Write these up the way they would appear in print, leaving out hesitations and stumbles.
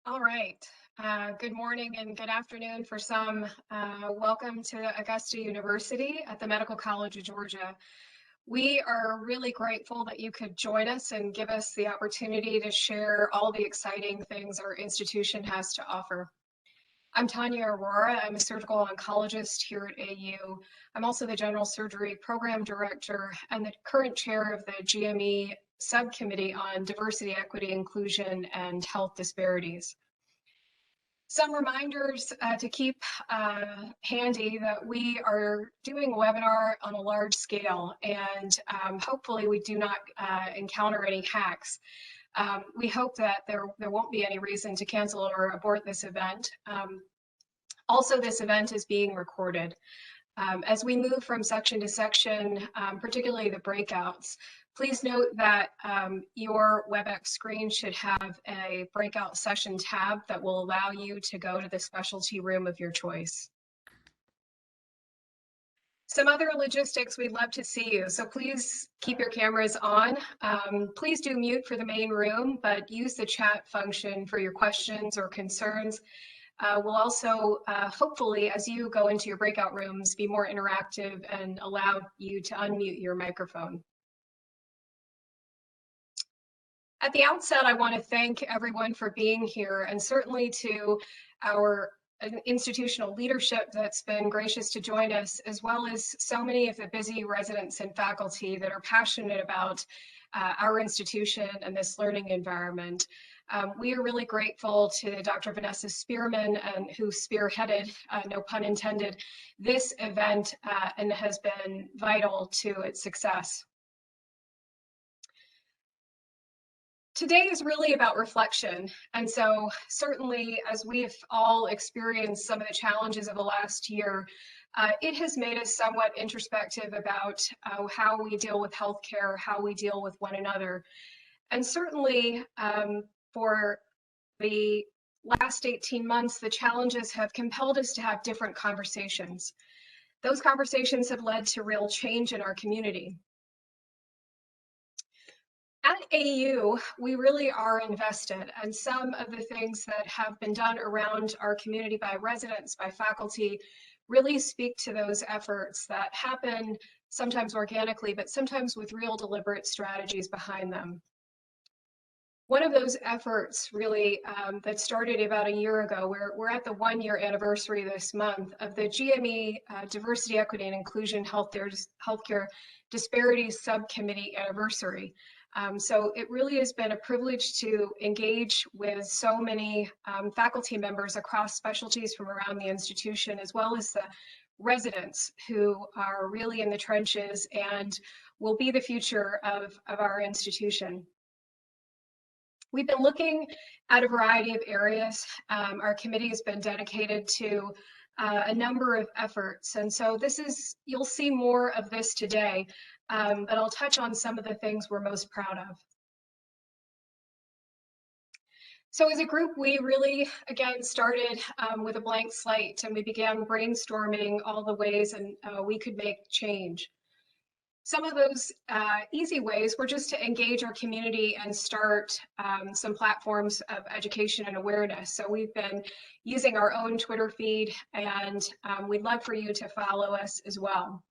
All right. Good morning and good afternoon for some. Welcome to Augusta University at the Medical College of Georgia. We are really grateful that you could join us and give us the opportunity to share all the exciting things our institution has to offer. I'm Tanya Aurora. I'm a surgical oncologist here at AU. I'm also the General Surgery Program Director and the current chair of the GME Subcommittee on Diversity, Equity, Inclusion, and Health Disparities. Some reminders to keep handy that we are doing a webinar on a large scale, and hopefully we do not encounter any hacks. We hope that there won't be any reason to cancel or abort this event. Also, this event is being recorded. As we move from section to section, particularly the breakouts, please note that your WebEx screen should have a breakout session tab that will allow you to go to the specialty room of your choice. Some other logistics, we'd love to see you, so please keep your cameras on. Please do mute for the main room, but use the chat function for your questions or concerns. We'll also, hopefully, as you go into your breakout rooms, be more interactive and allow you to unmute your microphone. At the outset, I want to thank everyone for being here, and certainly to our institutional leadership that's been gracious to join us, as well as so many of the busy residents and faculty that are passionate about our institution and this learning environment. We are really grateful to Dr. Vanessa Spearman, who spearheaded, no pun intended, this event and has been vital to its success. Today is really about reflection. And so certainly as we've all experienced some of the challenges of the last year, it has made us somewhat introspective about how we deal with healthcare, how we deal with one another. And certainly for the last 18 months, the challenges have compelled us to have different conversations. Those conversations have led to real change in our community. At AU, we really are invested, and some of the things that have been done around our community by residents, by faculty, really speak to those efforts that happen sometimes organically, but sometimes with real deliberate strategies behind them. One of those efforts really that started about a year ago, we're at the 1-year anniversary this month of the GME Diversity, Equity, and Inclusion Healthcare Disparities Subcommittee anniversary. So it really has been a privilege to engage with so many faculty members across specialties from around the institution, as well as the residents who are really in the trenches and will be the future of our institution. We've been looking at a variety of areas. Our committee has been dedicated to a number of efforts. And so you'll see more of this today, but I'll touch on some of the things we're most proud of. So as a group, we really, again, started with a blank slate, and we began brainstorming all the ways and we could make change. Some of those easy ways were just to engage our community and start some platforms of education and awareness. So we've been using our own Twitter feed, and we'd love for you to follow us as well.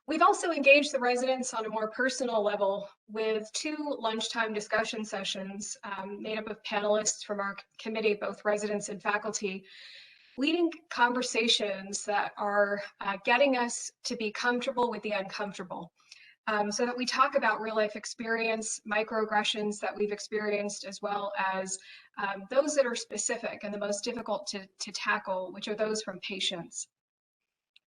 We've also engaged the residents on a more personal level with 2 lunchtime discussion sessions made up of panelists from our committee, both residents and faculty, leading conversations that are getting us to be comfortable with the uncomfortable, so that we talk about real life experience, microaggressions that we've experienced, as well as those that are specific and the most difficult to tackle, which are those from patients.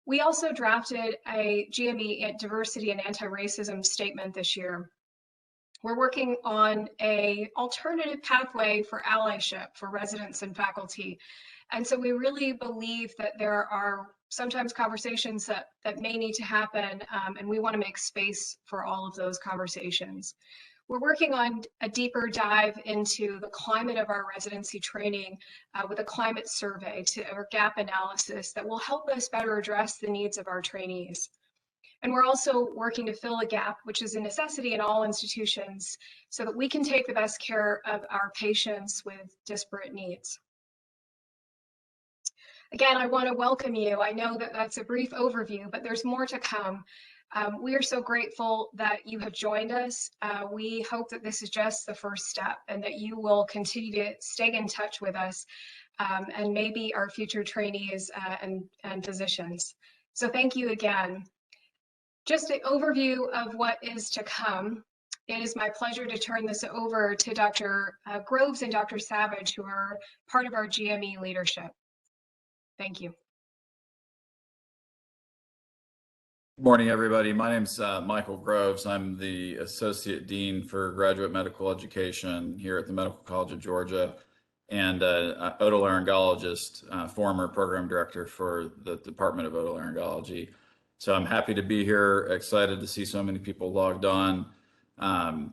We also drafted a GME diversity and anti-racism statement this year. We're working on an alternative pathway for allyship for residents and faculty. And so we really believe that there are sometimes conversations that may need to happen, and we want to make space for all of those conversations. We're working on a deeper dive into the climate of our residency training with a climate survey or gap analysis that will help us better address the needs of our trainees. And we're also working to fill a gap, which is a necessity in all institutions, so that we can take the best care of our patients with disparate needs. Again, I want to welcome you. I know that that's a brief overview, but there's more to come. We are so grateful that you have joined us. We hope that this is just the first step and that you will continue to stay in touch with us and maybe our future trainees and physicians. So thank you again. Just an overview of what is to come. It is my pleasure to turn this over to Dr. Groves and Dr. Savage, who are part of our GME leadership. Thank you. Good morning, everybody. My name's Michael Groves. I'm the Associate Dean for Graduate Medical Education here at the Medical College of Georgia and otolaryngologist, former program director for the Department of Otolaryngology. So I'm happy to be here, excited to see so many people logged on, and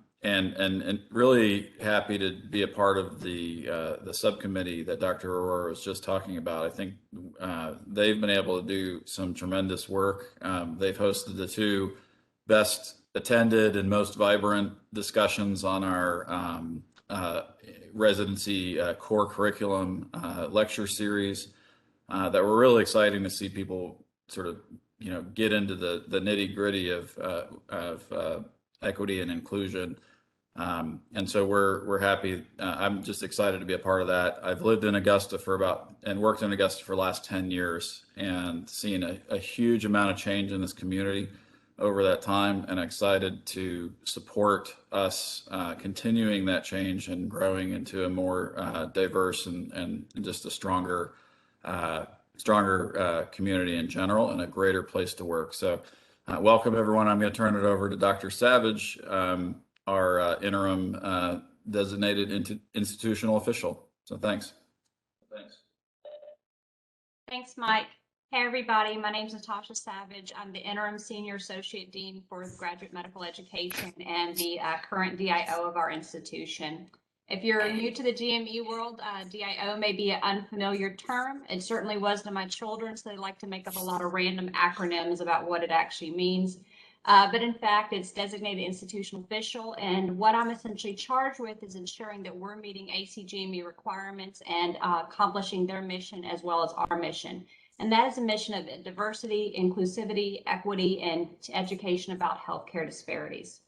really happy to be a part of the subcommittee that Dr. Aurora was just talking about. I think they've been able to do some tremendous work. They've hosted the two best attended and most vibrant discussions on our residency core curriculum lecture series that were really exciting to see people sort of get into the nitty gritty of equity and inclusion. And so we're happy. I'm just excited to be a part of that. I've lived in Augusta and worked in Augusta for the last 10 years and seen a huge amount of change in this community over that time, and excited to support us continuing that change and growing into a more diverse and just a stronger community in general and a greater place to work. So welcome, everyone. I'm going to turn it over to Dr. Savage, our interim designated institutional official. So thanks. Thanks, Mike. Hey, everybody. My name is Natasha Savage. I'm the interim senior associate dean for graduate medical education and the current DIO of our institution. If you're new to the GME world, DIO may be an unfamiliar term. It certainly was to my children, so they like to make up a lot of random acronyms about what it actually means. But in fact, it's designated institutional official, and what I'm essentially charged with is ensuring that we're meeting ACGME requirements and accomplishing their mission as well as our mission. And that is a mission of diversity, inclusivity, equity, and education about healthcare disparities.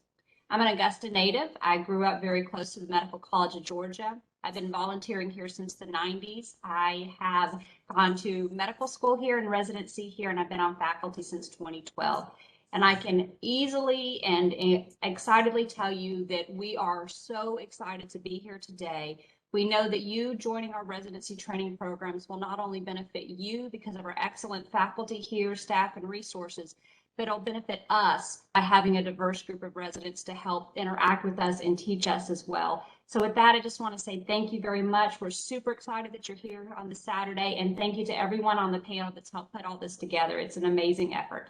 I'm an Augusta native. I grew up very close to the Medical College of Georgia. I've been volunteering here since the 90s. I have gone to medical school here and residency here, and I've been on faculty since 2012. And I can easily and excitedly tell you that we are so excited to be here today. We know that you joining our residency training programs will not only benefit you because of our excellent faculty here, staff, and resources, but it'll benefit us by having a diverse group of residents to help interact with us and teach us as well. So with that, I just want to say thank you very much. We're super excited that you're here on this Saturday, and thank you to everyone on the panel that's helped put all this together. It's an amazing effort.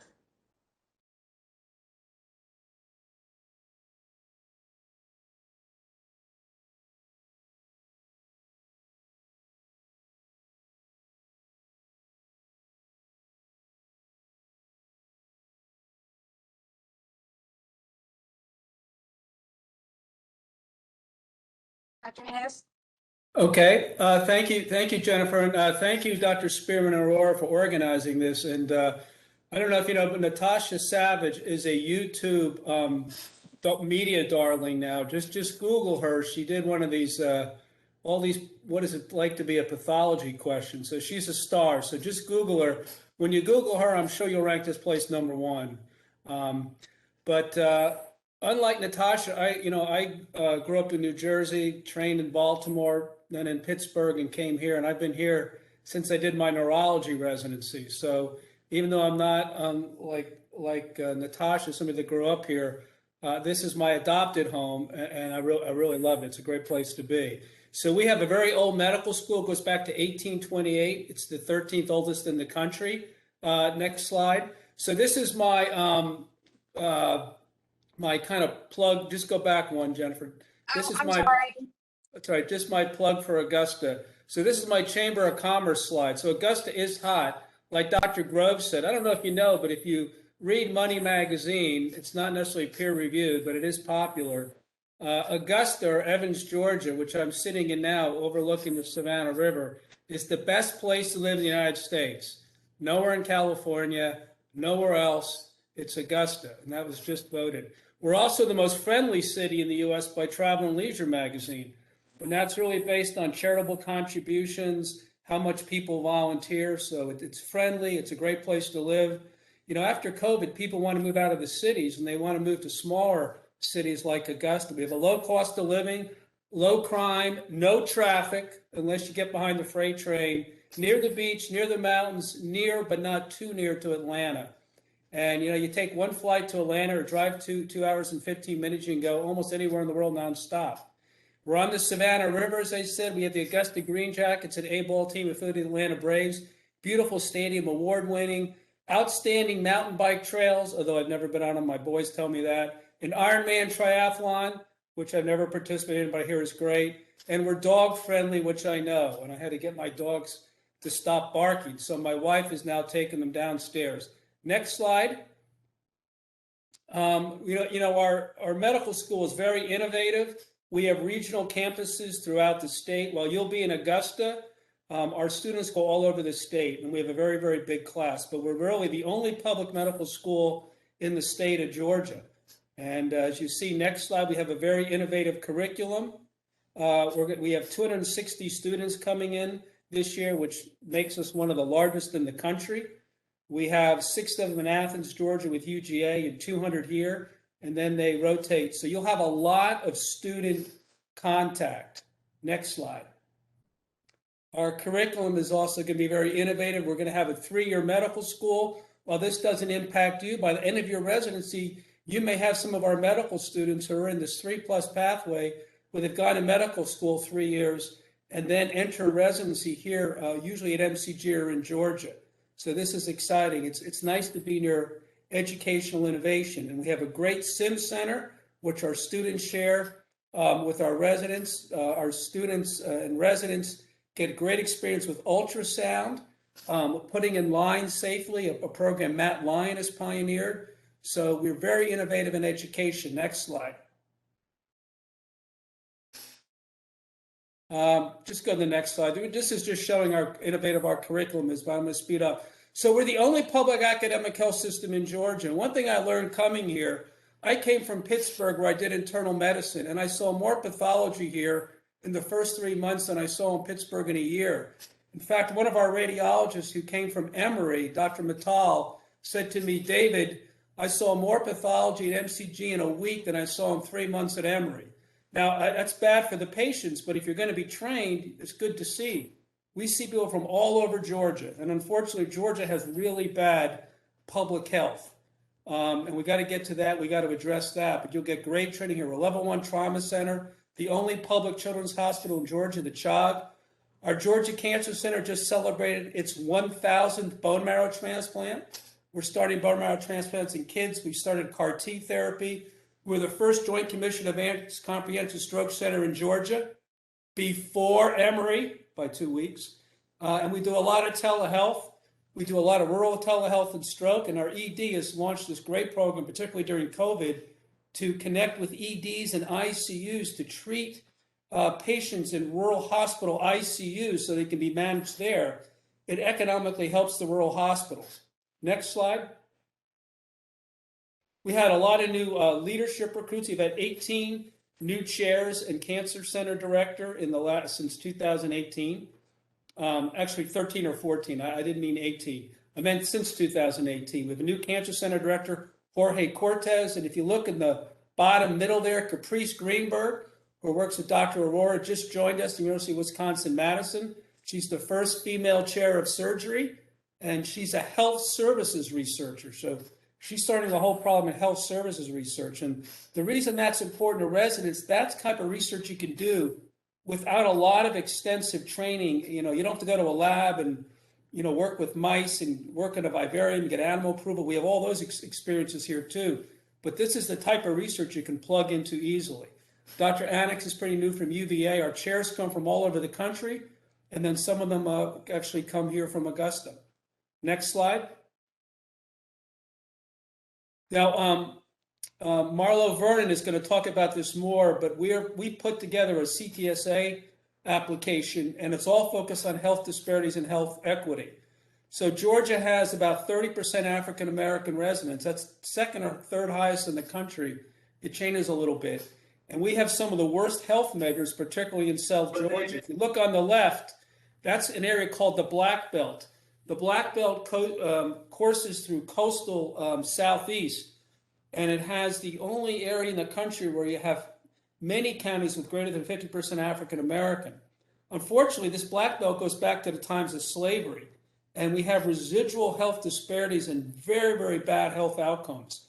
Okay, thank you, Jennifer, and thank you, Dr. Spearman and Aurora, for organizing this. And I don't know if you know, but Natasha Savage is a YouTube media darling now. Just Google her. She did one of these, all these, what is it like to be a pathology question. So she's a star. So just Google her. When you Google her, I'm sure you'll rank this place #1. Unlike Natasha, I grew up in New Jersey, trained in Baltimore, then in Pittsburgh, and came here. And I've been here since I did my neurology residency. So even though I'm not like Natasha, somebody that grew up here, this is my adopted home, and I really love it. It's a great place to be. So we have a very old medical school. It goes back to 1828. It's the 13th oldest in the country. Next slide. So this is my my kind of plug. Just go back one, Jennifer. This is my. Sorry. That's right. Just my plug for Augusta. So this is my Chamber of Commerce slide. So Augusta is hot, like Dr. Groves said. I don't know if you know, but if you read Money Magazine, it's not necessarily peer reviewed, but it is popular. Augusta, or Evans, Georgia, which I'm sitting in now overlooking the Savannah River, is the best place to live in the United States. Nowhere in California, nowhere else. It's Augusta, and that was just voted. We're also the most friendly city in the U.S. by Travel and Leisure magazine. And that's really based on charitable contributions, how much people volunteer. So it's friendly, it's a great place to live. You know, after COVID, people want to move out of the cities and they want to move to smaller cities like Augusta. We have a low cost of living, low crime, no traffic unless you get behind the freight train, near the beach, near the mountains, near but not too near to Atlanta. And you know, you take one flight to Atlanta or drive 2 hours and 15 minutes, you can go almost anywhere in the world nonstop. We're on the Savannah River, as I said. We have the Augusta Green Jackets, an A-ball team affiliated with the Atlanta Braves. Beautiful stadium, award-winning, outstanding mountain bike trails, although I've never been on them. My boys tell me that. An Ironman triathlon, which I've never participated in, but I hear is great. And we're dog-friendly, which I know. And I had to get my dogs to stop barking. So my wife is now taking them downstairs. Next slide. Our medical school is very innovative. We have regional campuses throughout the state. While you'll be in Augusta, our students go all over the state, and we have a very, very big class. But we're really the only public medical school in the state of Georgia. And as you see, next slide, we have a very innovative curriculum. We have 260 students coming in this year, which makes us one of the largest in the country. We have 6 of them in Athens, Georgia with UGA and 200 here, and then they rotate. So you'll have a lot of student contact. Next slide. Our curriculum is also going to be very innovative. We're going to have a 3-year medical school. While this doesn't impact you, by the end of your residency, you may have some of our medical students who are in this 3+ pathway where they've gone to medical school 3 years and then enter residency here, usually at MCG or in Georgia. So this is exciting. It's nice to be near educational innovation. And we have a great sim center, which our students share with our residents. Our students and residents get great experience with ultrasound, putting in lines safely, a program Matt Lyon has pioneered. So we're very innovative in education. Next slide. Just go to the next slide. This is just showing how innovative our curriculum is, but I'm going to speed up. So we're the only public academic health system in Georgia. And one thing I learned coming here, I came from Pittsburgh where I did internal medicine, and I saw more pathology here in the first 3 months than I saw in Pittsburgh in a year. In fact, one of our radiologists who came from Emory, Dr. Mittal, said to me, David, I saw more pathology at MCG in a week than I saw in 3 months at Emory. Now, that's bad for the patients, but if you're going to be trained, it's good to see. We see people from all over Georgia, and unfortunately, Georgia has really bad public health. And we got to get to that. We got to address that, but you'll get great training here. We're a level 1 trauma center, the only public children's hospital in Georgia, the CHOG. Our Georgia Cancer Center just celebrated its 1,000th bone marrow transplant. We're starting bone marrow transplants in kids. We started CAR T therapy. We're the first Joint Commission Advanced Comprehensive Stroke Center in Georgia before Emory by 2 weeks. And we do a lot of telehealth. We do a lot of rural telehealth and stroke. And our ED has launched this great program, particularly during COVID, to connect with EDs and ICUs to treat patients in rural hospital ICUs so they can be managed there. It economically helps the rural hospitals. Next slide. We had a lot of new leadership recruits. We've had 18 new chairs and cancer center director in the since 2018. Actually 13 or 14. I didn't mean 18. I meant since 2018. We have a new cancer center director, Jorge Cortez. And if you look in the bottom middle there, Caprice Greenberg, who works with Dr. Aurora, just joined us at the University of Wisconsin-Madison. She's the first female chair of surgery, and she's a health services researcher. So she's starting the whole problem in health services research. And the reason that's important to residents, that's the type of research you can do without a lot of extensive training. You know, you don't have to go to a lab and, you know, work with mice and work in a vivarium, get animal approval. We have all those experiences here too. But this is the type of research you can plug into easily. Dr. Annex is pretty new from UVA. Our chairs come from all over the country, and then some of them actually come here from Augusta. Next slide. Now, Marlo Vernon is going to talk about this more, but we put together a CTSA application, and it's all focused on health disparities and health equity. So Georgia has about 30% African American residents. That's second or third highest in the country. It changes a little bit. And we have some of the worst health measures, particularly in South Georgia. If you look on the left, that's an area called the Black Belt. The Black Belt courses through coastal Southeast, and it has the only area in the country where you have many counties with greater than 50% African American. Unfortunately, this Black Belt goes back to the times of slavery, and we have residual health disparities and very, very bad health outcomes.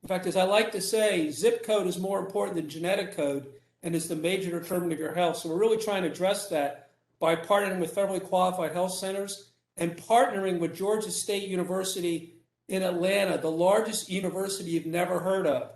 In fact, as I like to say, zip code is more important than genetic code and is the major determinant of your health. So we're really trying to address that by partnering with federally qualified health centers and partnering with Georgia State University in Atlanta, the largest university you've never heard of.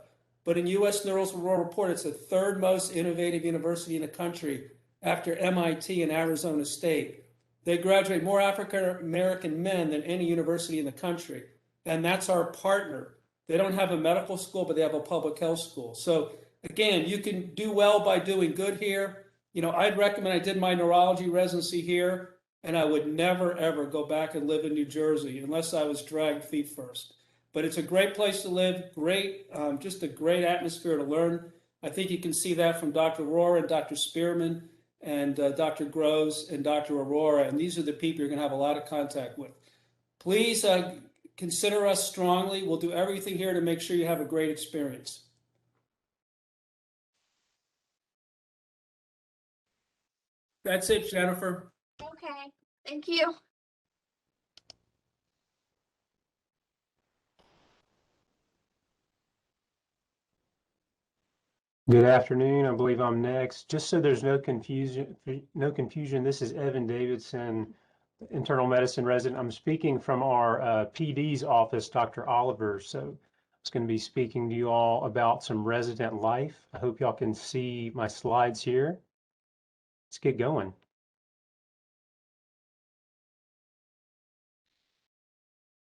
But in U.S. News and World Report, it's the third most innovative university in the country after MIT and Arizona State. They graduate more African American men than any university in the country. And that's our partner. They don't have a medical school, but they have a public health school. So again, you can do well by doing good here. You know, I'd recommend, I did my neurology residency here, and I would never, ever go back and live in New Jersey unless I was dragged feet first. But it's a great place to live, great, just a great atmosphere to learn. I think you can see that from Dr. Rohrer and Dr. Spearman and Dr. Groves and Dr. Aurora, and these are the people you're going to have a lot of contact with. Please consider us strongly. We'll do everything here to make sure you have a great experience. That's it, Jennifer. Okay, thank you. Good afternoon. I believe I'm next. Just so there's no confusion, this is Evan Davidson, internal medicine resident. I'm speaking from our PD's office, Dr. Oliver. So I was going to be speaking to you all about some resident life. I hope y'all can see my slides here. Let's get going.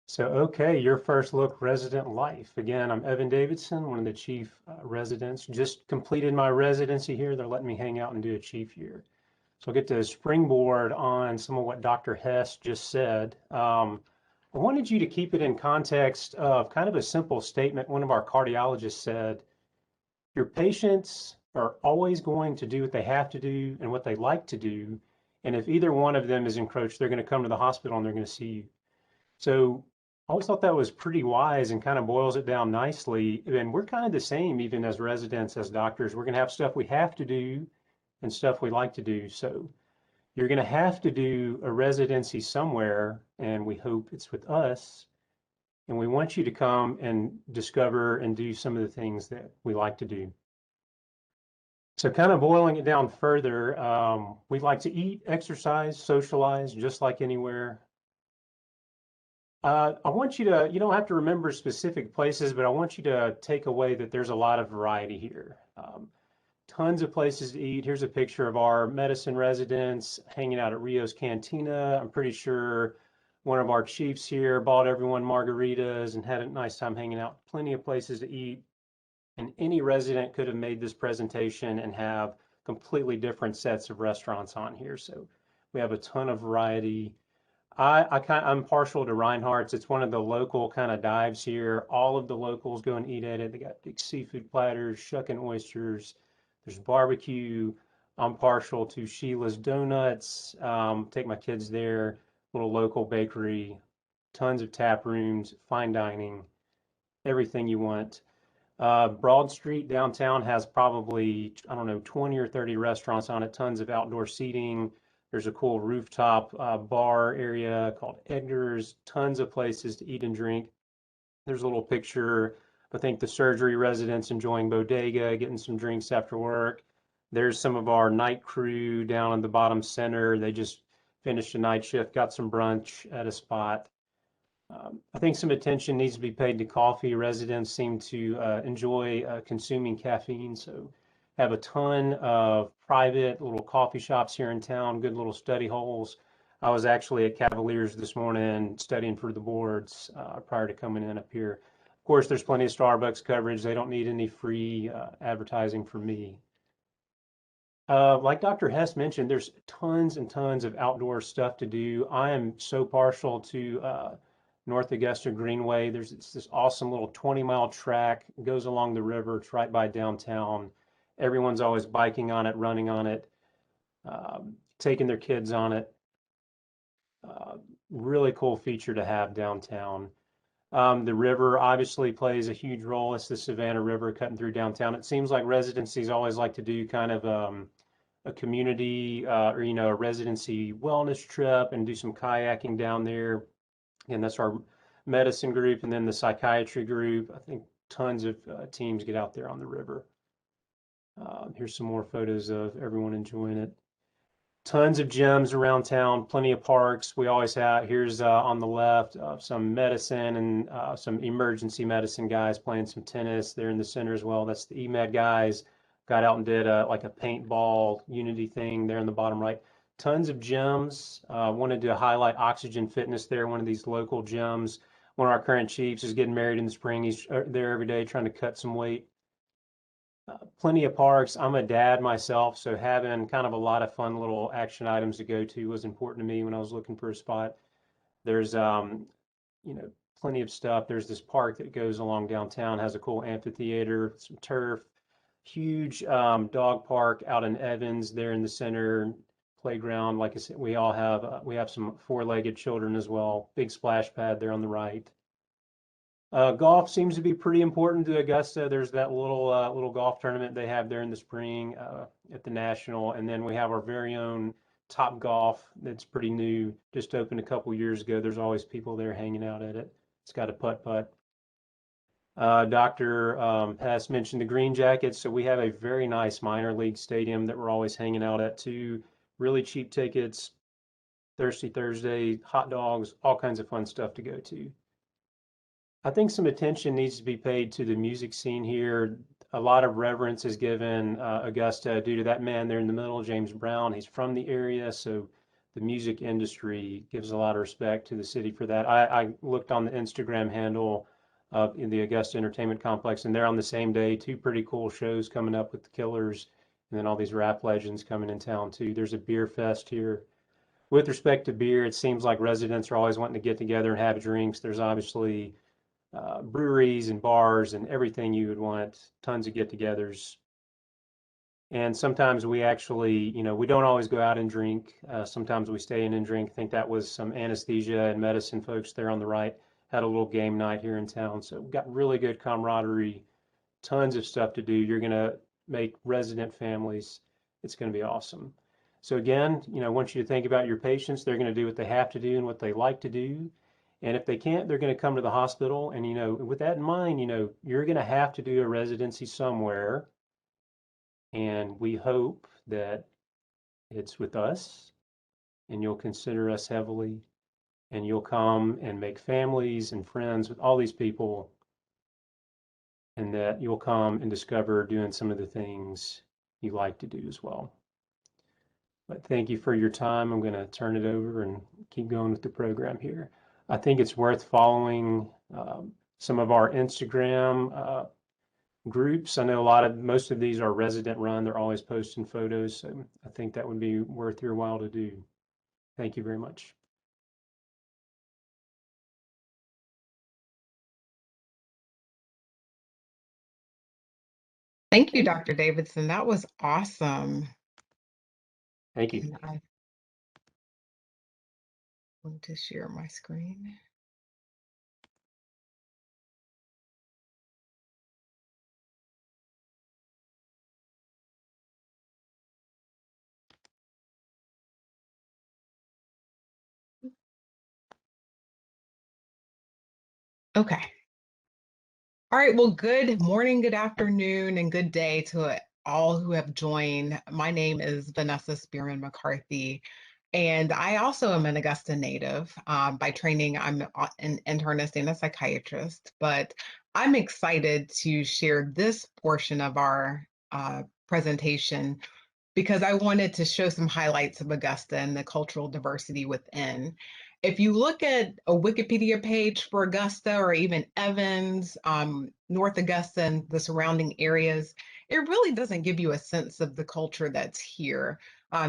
So, okay, your first look, resident life. Again, I'm Evan Davidson, one of the chief residents. Just completed my residency here. They're letting me hang out and do a chief year. So I'll get to springboard on some of what Dr. Hess just said. I wanted you to keep it in context of kind of a simple statement one of our cardiologists said. Your patients are always going to do what they have to do and what they like to do. And if either one of them is encroached, they're going to come to the hospital and they're going to see you. So I always thought that was pretty wise and kind of boils it down nicely. And we're kind of the same, even as residents, as doctors. We're going to have stuff we have to do and stuff we like to do. So you're going to have to do a residency somewhere, and we hope it's with us. And we want you to come and discover and do some of the things that we like to do. So kind of boiling it down further, we like to eat, exercise, socialize, just like anywhere. I want you to, you don't have to remember specific places, but I want you to take away that there's a lot of variety here. Tons of places to eat. Here's a picture of our medicine residents hanging out at Rio's Cantina. I'm pretty sure one of our chiefs here bought everyone margaritas and had a nice time hanging out. Plenty of places to eat. And any resident could have made this presentation and have completely different sets of restaurants on here. So we have a ton of variety. I'm partial to Reinhardt's. It's one of the local kind of dives here. All of the locals go and eat at it. They got big seafood platters, shuck and oysters. There's barbecue. I'm partial to Sheila's Donuts. Take my kids there. Little local bakery. Tons of tap rooms, fine dining, everything you want. Broad Street downtown has probably, I don't know, 20 or 30 restaurants on it. Tons of outdoor seating. There's a cool rooftop bar area called Edgar's, tons of places to eat and drink. There's a little picture, I think the surgery residents enjoying bodega, getting some drinks after work. There's some of our night crew down in the bottom center. They just finished a night shift, got some brunch at a spot. I think some attention needs to be paid to coffee. Residents seem to enjoy consuming caffeine, so have a ton of private little coffee shops here in town, good little study holes. I was actually at Cavaliers this morning studying for the boards prior to coming in up here. Of course, there's plenty of Starbucks coverage. They don't need any free advertising from me. Like Dr. Hess mentioned, there's tons and tons of outdoor stuff to do. I am so partial to North Augusta Greenway. There's this awesome little 20-mile track. It goes along the river. It's right by downtown. Everyone's always biking on it, running on it, taking their kids on it. Really cool feature to have downtown. The river obviously plays a huge role. It's the Savannah River cutting through downtown. It seems like residencies always like to do kind of a community or, a residency wellness trip and do some kayaking down there. And that's our medicine group. And then the psychiatry group, I think tons of teams get out there on the river. Here's some more photos of everyone enjoying it. Tons of gyms around town, plenty of parks. We always have, here's on the left, some medicine and some emergency medicine guys playing some tennis. They're in the center as well. That's the EMED guys. Got out and did like a paintball unity thing there in the bottom right. Tons of gyms. Wanted to highlight Oxygen Fitness there, one of these local gyms. One of our current chiefs is getting married in the spring. He's there every day trying to cut some weight. Plenty of parks. I'm a dad myself, so having kind of a lot of fun little action items to go to was important to me when I was looking for a spot. There's, plenty of stuff. There's this park that goes along downtown, has a cool amphitheater, some turf, huge dog park out in Evans there in the center, playground. Like I said, we have some four-legged children as well. Big splash pad there on the right. Golf seems to be pretty important to Augusta. There's that little golf tournament they have there in the spring at the National, and then we have our very own Top Golf that's pretty new, just opened a couple years ago. There's always people there hanging out at it. It's got a putt-putt. Dr. Hess mentioned the Green Jackets, so we have a very nice minor league stadium that we're always hanging out at too. Really cheap tickets, Thirsty Thursday, hot dogs, all kinds of fun stuff to go to. I think some attention needs to be paid to the music scene here. A lot of reverence is given Augusta due to that man there in the middle, James Brown. He's from the area, so the music industry gives a lot of respect to the city for that. I looked on the Instagram handle in the Augusta Entertainment Complex, and they're on the same day, two pretty cool shows coming up with the Killers, and then all these rap legends coming in town too. There's a beer fest here. With respect to beer, it seems like residents are always wanting to get together and have drinks. There's obviously breweries and bars and everything you would want, tons of get-togethers. And sometimes we actually, we don't always go out and drink. Sometimes we stay in and drink. I think that was some anesthesia and medicine folks there on the right had a little game night here in town. So we've got really good camaraderie, tons of stuff to do. You're going to make resident families. It's going to be awesome. So again, I want you to think about your patients. They're going to do what they have to do and what they like to do. And if they can't, they're going to come to the hospital. And, with that in mind, you're going to have to do a residency somewhere. And we hope that it's with us and you'll consider us heavily and you'll come and make families and friends with all these people and that you'll come and discover doing some of the things you like to do as well. But thank you for your time. I'm going to turn it over and keep going with the program here. I think it's worth following some of our Instagram groups. I know most of these are resident run. They're always posting photos. So I think that would be worth your while to do. Thank you very much. Thank you, Dr. Davidson. That was awesome. Thank you. And I want to share my screen. Okay. All right. Well, good morning, good afternoon, and good day to all who have joined. My name is Vanessa Spearman McCarthy, and I also am an Augusta native. By training, I'm an internist and a psychiatrist, but I'm excited to share this portion of our presentation because I wanted to show some highlights of Augusta and the cultural diversity within. If you look at a Wikipedia page for Augusta or even Evans, North Augusta and the surrounding areas, it really doesn't give you a sense of the culture that's here.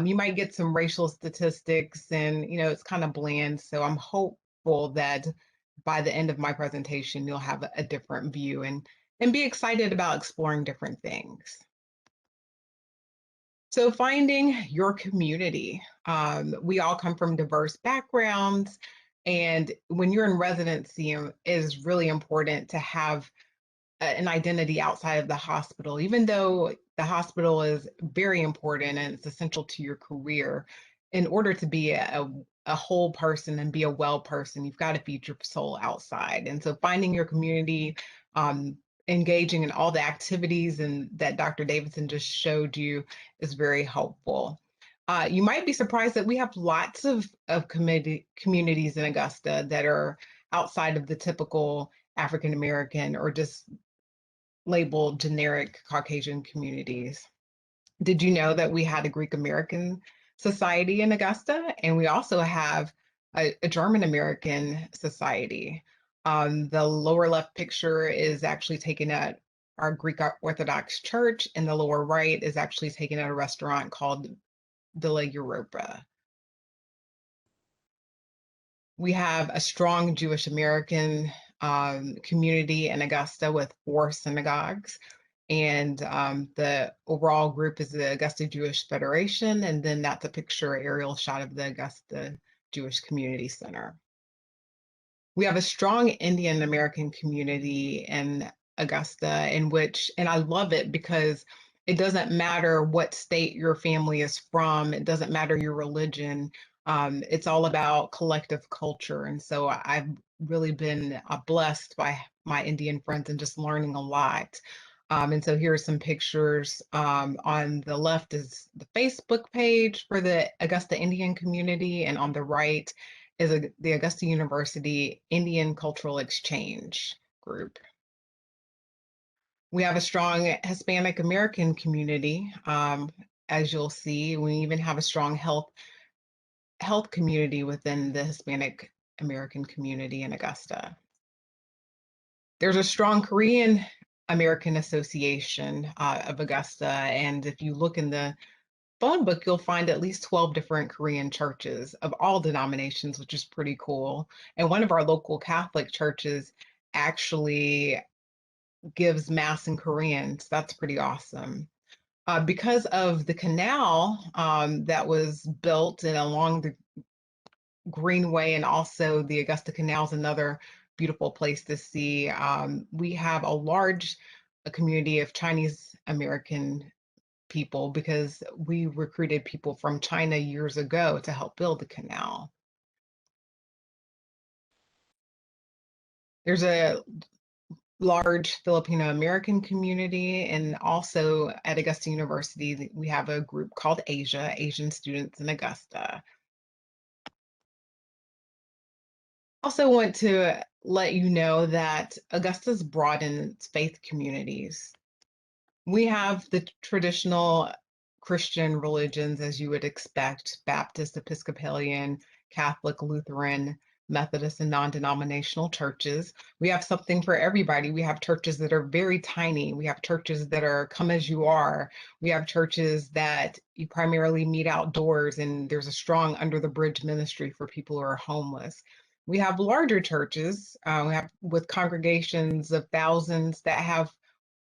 You might get some racial statistics and, it's kind of bland. So I'm hopeful that by the end of my presentation, you'll have a different view and be excited about exploring different things. So finding your community. We all come from diverse backgrounds. And when you're in residency, it is really important to have an identity outside of the hospital, even though the hospital is very important and it's essential to your career. In order to be a whole person and be a well person, you've got to feed your soul outside. And so finding your community, engaging in all the activities and that Dr. Davidson just showed you is very helpful. You might be surprised that we have lots of communities in Augusta that are outside of the typical African American or just labeled generic Caucasian communities. Did you know that we had a Greek American society in Augusta? And we also have a German American society. The lower left picture is actually taken at our Greek Orthodox Church, and the lower right is actually taken at a restaurant called Villa Europa. We have a strong Jewish American community in Augusta with 4 synagogues. And the overall group is the Augusta Jewish Federation. And then that's a picture aerial shot of the Augusta Jewish Community Center. We have a strong Indian American community in Augusta, in which, and I love it because it doesn't matter what state your family is from, it doesn't matter your religion. It's all about collective culture. And so I've really been blessed by my Indian friends and just learning a lot. And so here are some pictures. On the left is the Facebook page for the Augusta Indian community, and on the right is the Augusta University Indian Cultural Exchange group. We have a strong Hispanic American community, as you'll see. We even have a strong health community within the Hispanic American community in Augusta. There's a strong Korean American Association of Augusta, and if you look in the phone book, you'll find at least 12 different Korean churches of all denominations, which is pretty cool. And one of our local Catholic churches actually gives Mass in Korean, so that's pretty awesome. Because of the canal that was built and along the Greenway, and also the Augusta Canal is another beautiful place to see. We have a large community of Chinese American people because we recruited people from China years ago to help build the canal. There's a large Filipino American community, and also at Augusta University, we have a group called Asia, Asian Students in Augusta. Also want to let you know that Augusta's broadened its faith communities. We have the traditional Christian religions, as you would expect: Baptist, Episcopalian, Catholic, Lutheran, Methodist, and non-denominational churches. We have something for everybody. We have churches that are very tiny. We have churches that are come as you are. We have churches that you primarily meet outdoors, and there's a strong under the bridge ministry for people who are homeless. We have larger churches we have with congregations of thousands that have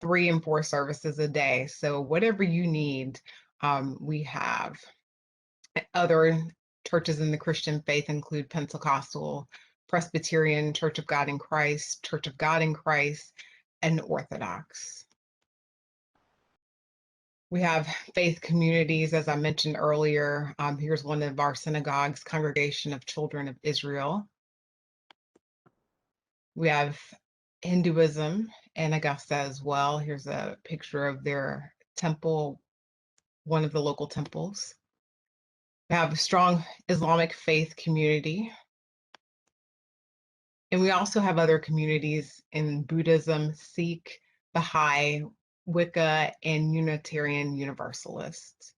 3 and 4 services a day. So whatever you need, we have. Other churches in the Christian faith include Pentecostal, Presbyterian, Church of God in Christ, Church of God in Christ, and Orthodox. We have faith communities, as I mentioned earlier. Here's one of our synagogues, Congregation of Children of Israel. We have Hinduism in Augusta as well. Here's a picture of their temple, one of the local temples. We have a strong Islamic faith community. And we also have other communities in Buddhism, Sikh, Baha'i, Wicca, and Unitarian Universalists.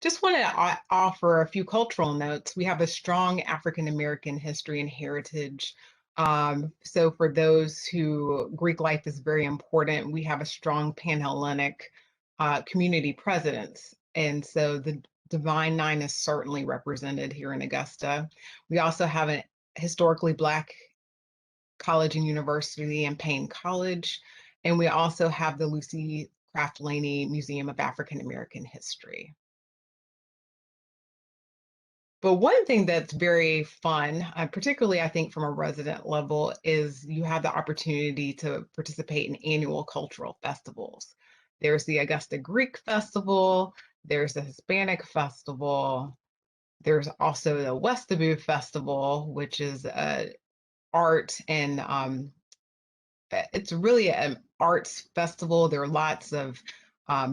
just want to offer a few cultural notes. We have a strong African American history and heritage. So for those who Greek life is very important, we have a strong Pan-Hellenic community presence. And so the Divine Nine is certainly represented here in Augusta. We also have a historically Black college and university in Payne College. And we also have the Lucy Craft Laney Museum of African American History. But one thing that's very fun, particularly I think from a resident level, is you have the opportunity to participate in annual cultural festivals. There's the Augusta Greek Festival, there's the Hispanic Festival, there's also the Westaboo Festival, which is art and it's really an arts festival. There are lots of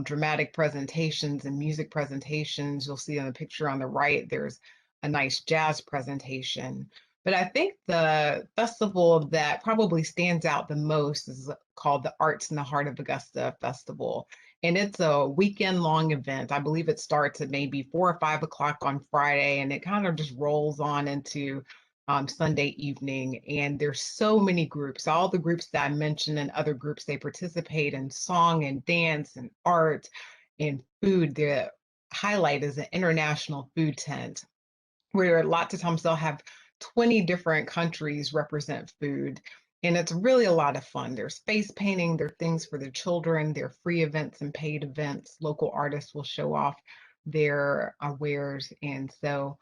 dramatic presentations and music presentations. You'll see on the picture on the right, there's a nice jazz presentation. But I think the festival that probably stands out the most is called the Arts in the Heart of Augusta Festival. And it's a weekend long event. I believe it starts at maybe 4 or 5 o'clock on Friday, and it kind of just rolls on into Sunday evening. And there's so many groups, all the groups that I mentioned and other groups, they participate in song and dance and art and food. The highlight is an international food tent where lots of times they'll have 20 different countries represent food. And it's really a lot of fun. There's face painting, there are things for the children, there are free events and paid events. Local artists will show off their wares. And so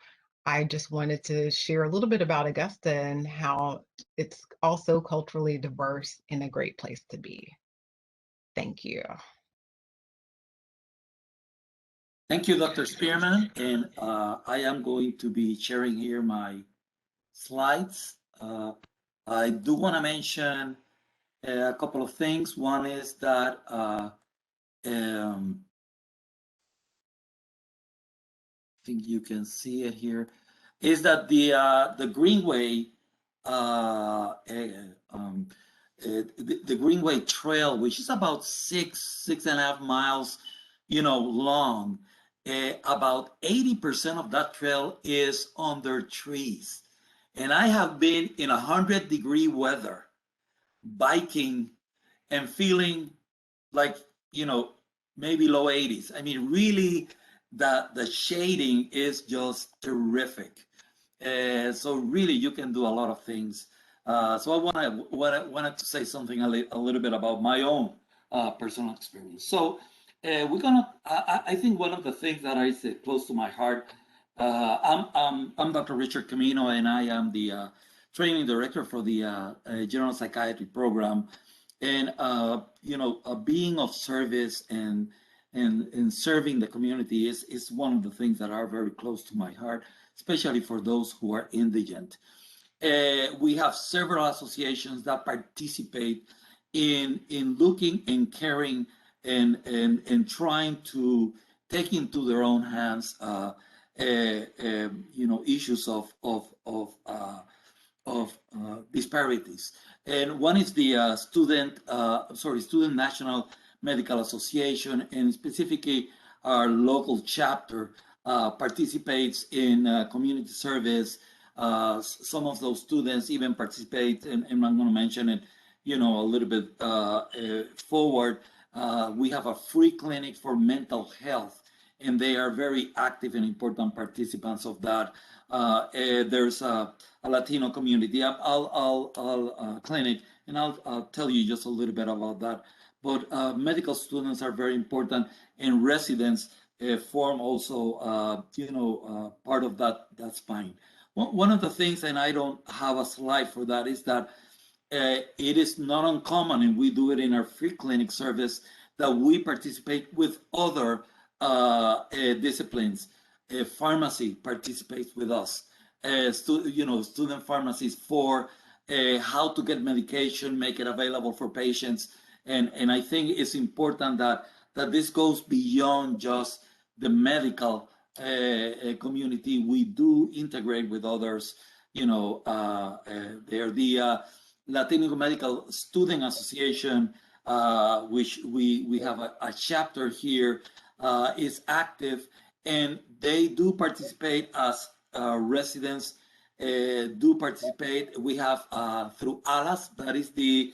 I just wanted to share a little bit about Augusta and how it's also culturally diverse and a great place to be. Thank you. Thank you, Dr. Spearman. And I am going to be sharing here my slides. I do want to mention a couple of things. One is that I think you can see it here, is that the Greenway, the Greenway Trail, which is about 6.5 miles, long. About 80% of that trail is under trees. And I have been in 100-degree weather, biking and feeling like, maybe low 80s. I mean, really, the shading is just terrific. So really, you can do a lot of things. So I wanted to say something a little bit about my own personal experience. So I think one of the things that I say close to my heart, I'm Dr. Richard Camino, and I am the training director for the general psychiatry program. And being of service and serving the community is one of the things that are very close to my heart, especially for those who are indigent. We have several associations that participate in looking and caring and trying to take into their own hands issues of disparities. And one is the Student National Medical Association, and specifically our local chapter participates in community service. Some of those students even participate, and I'm going to mention it, a little bit forward. We have a free clinic for mental health, and they are very active and important participants of that. There's a Latino community clinic, and I'll tell you just a little bit about that. But medical students are very important, and residents form also, part of that spine. One of the things, and I don't have a slide for that, is that it is not uncommon, and we do it in our free clinic service, that we participate with other disciplines. Pharmacy participates with us. Student pharmacies for how to get medication, make it available for patients. And I think it's important that this goes beyond just the medical community. We do integrate with others. They're the Latino Medical Student Association, which we have a chapter here, is active and they do participate as residents do participate. We have through ALAS, that is the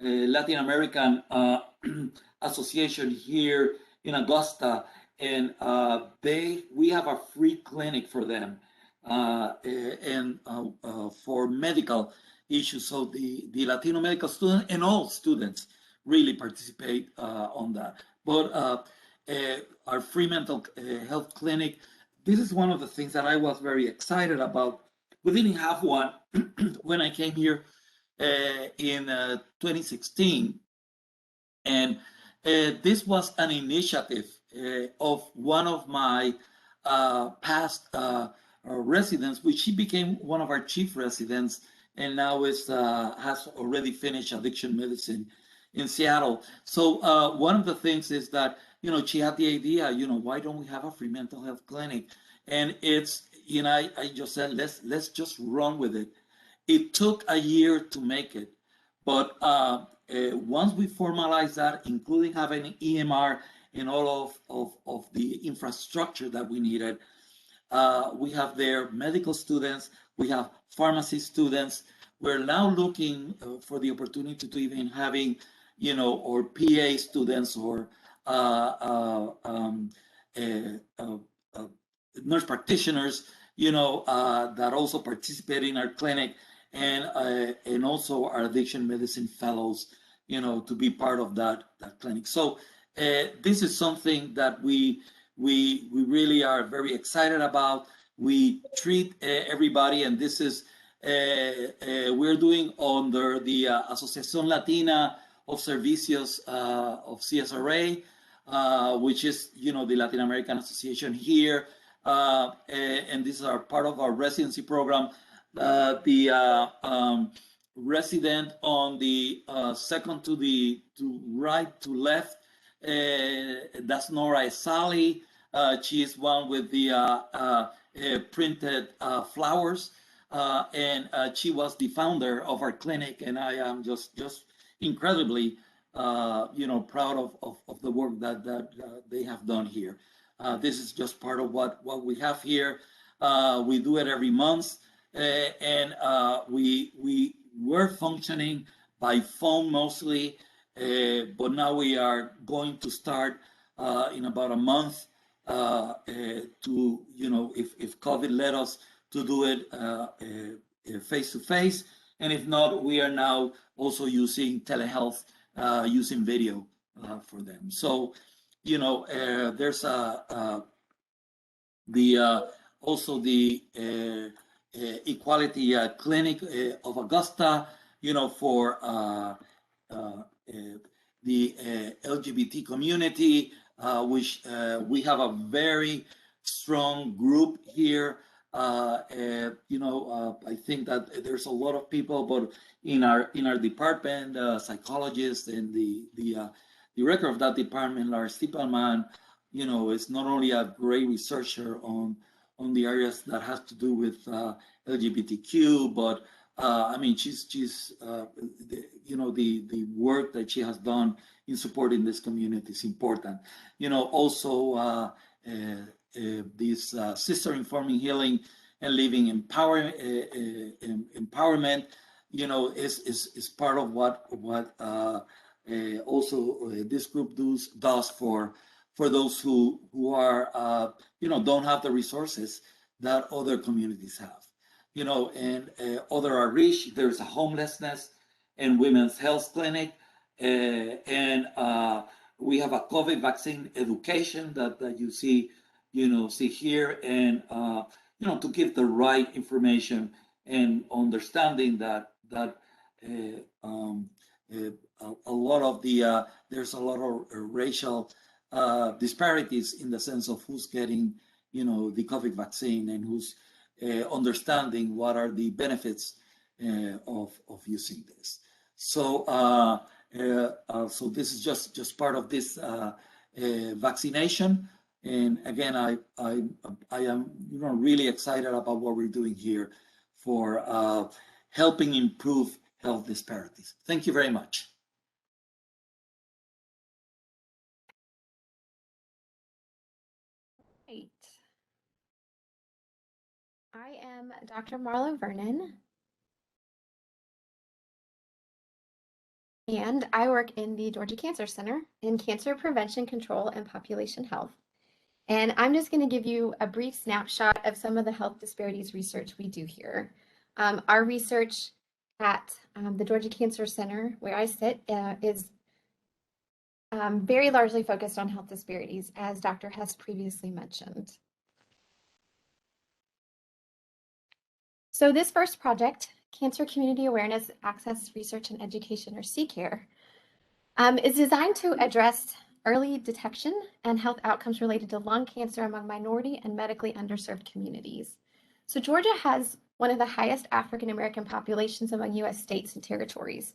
Latin American Association here in Augusta, and we have a free clinic for them and for medical issues. So the Latino medical student and all students really participate on that. But our free mental health clinic, this is one of the things that I was very excited about. We didn't have one when I came here in 2016. And this was an initiative of one of my past residents, which she became one of our chief residents, and now has already finished addiction medicine in Seattle. So one of the things is that, she had the idea, why don't we have a free mental health clinic? And it's, I just said, let's just run with it. It took a year to make it, but once we formalize that, including having an EMR and all of the infrastructure that we needed, we have there medical students, we have pharmacy students. We're now looking for the opportunity to even having, or PA students or nurse practitioners, that also participate in our clinic, and also our addiction medicine fellows, to be part of that clinic. So this is something that we really are very excited about. We treat everybody, and this is we're doing under the Asociación Latina of Servicios of CSRA, which is the Latin American Association here, and this is part of our residency program. The resident on the second to right to left, that's Nora Esali. She is one with the printed flowers, and she was the founder of our clinic, and I am just incredibly proud of the work that they have done here. This is just part of what we have here. We do it every month, and we were functioning by phone mostly, but now we are going to start in about a month to, if COVID let us, to do it face to face. And if not, we are now also using telehealth, using video for them. So, there's also the Equality Clinic of Augusta, for the LGBT community, which we have a very strong group here. I think that there's a lot of people, but in our department, psychologists and the director of that department, Lars Stippelman, is not only a great researcher on the areas that has to do with LGBTQ, but she's the work that she has done in supporting this community is important. Also this Sister Informing Healing and Living empowerment, is part of what also this group does for those who are don't have the resources that other communities have. And other are rich. There's a homelessness and women's health clinic, and we have a COVID vaccine education that you see here, and to give the right information and understanding that a lot of there's a lot of racial disparities in the sense of who's getting the COVID vaccine and who's understanding what are the benefits of using this. So so this is just part of this vaccination. And again, I am really excited about what we're doing here for helping improve health disparities. Thank you very much. Great. I am Dr. Marla Vernon, and I work in the Georgia Cancer Center in Cancer Prevention, Control, and Population Health. And I'm just going to give you a brief snapshot of some of the health disparities research we do here. Our research at the Georgia Cancer Center, where I sit, is very largely focused on health disparities, as Dr. Hess previously mentioned. So this first project, Cancer Community Awareness, Access, Research, and Education, or CCARE, is designed to address early detection and health outcomes related to lung cancer among minority and medically underserved communities. So Georgia has one of the highest African American populations among US states and territories.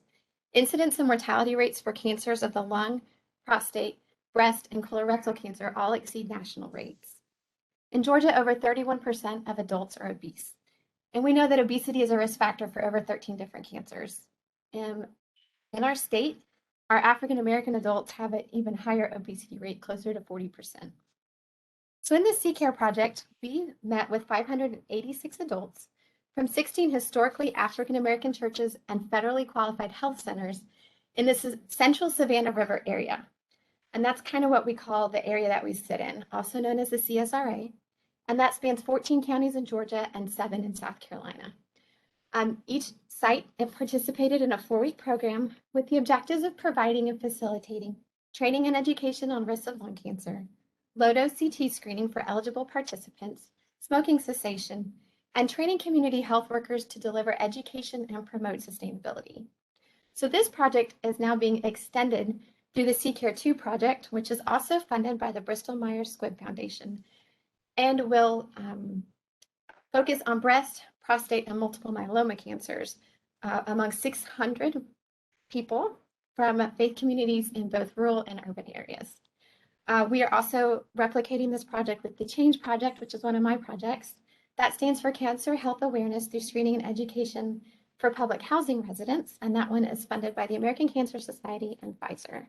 Incidence and mortality rates for cancers of the lung, prostate, breast, and colorectal cancer all exceed national rates. In Georgia, over 31% of adults are obese. And we know that obesity is a risk factor for over 13 different cancers. In our state, our African American adults have an even higher obesity rate, closer to 40%. So in this CCARE project, we met with 586 adults from 16 historically African American churches and federally qualified health centers in the central Savannah River area. And that's kind of what we call the area that we sit in, also known as the CSRA. And that spans 14 counties in Georgia and 7 in South Carolina. Each site participated in a 4-week program with the objectives of providing and facilitating training and education on risks of lung cancer, low-dose CT screening for eligible participants, smoking cessation, and training community health workers to deliver education and promote sustainability. So this project is now being extended through the CCARE 2 project, which is also funded by the Bristol Myers Squibb Foundation, and will focus on breast, prostate, and multiple myeloma cancers among 600 people from faith communities in both rural and urban areas. We are also replicating this project with the Change Project, which is one of my projects. That stands for Cancer Health Awareness through Screening and Education for Public Housing Residents, and that one is funded by the American Cancer Society and Pfizer.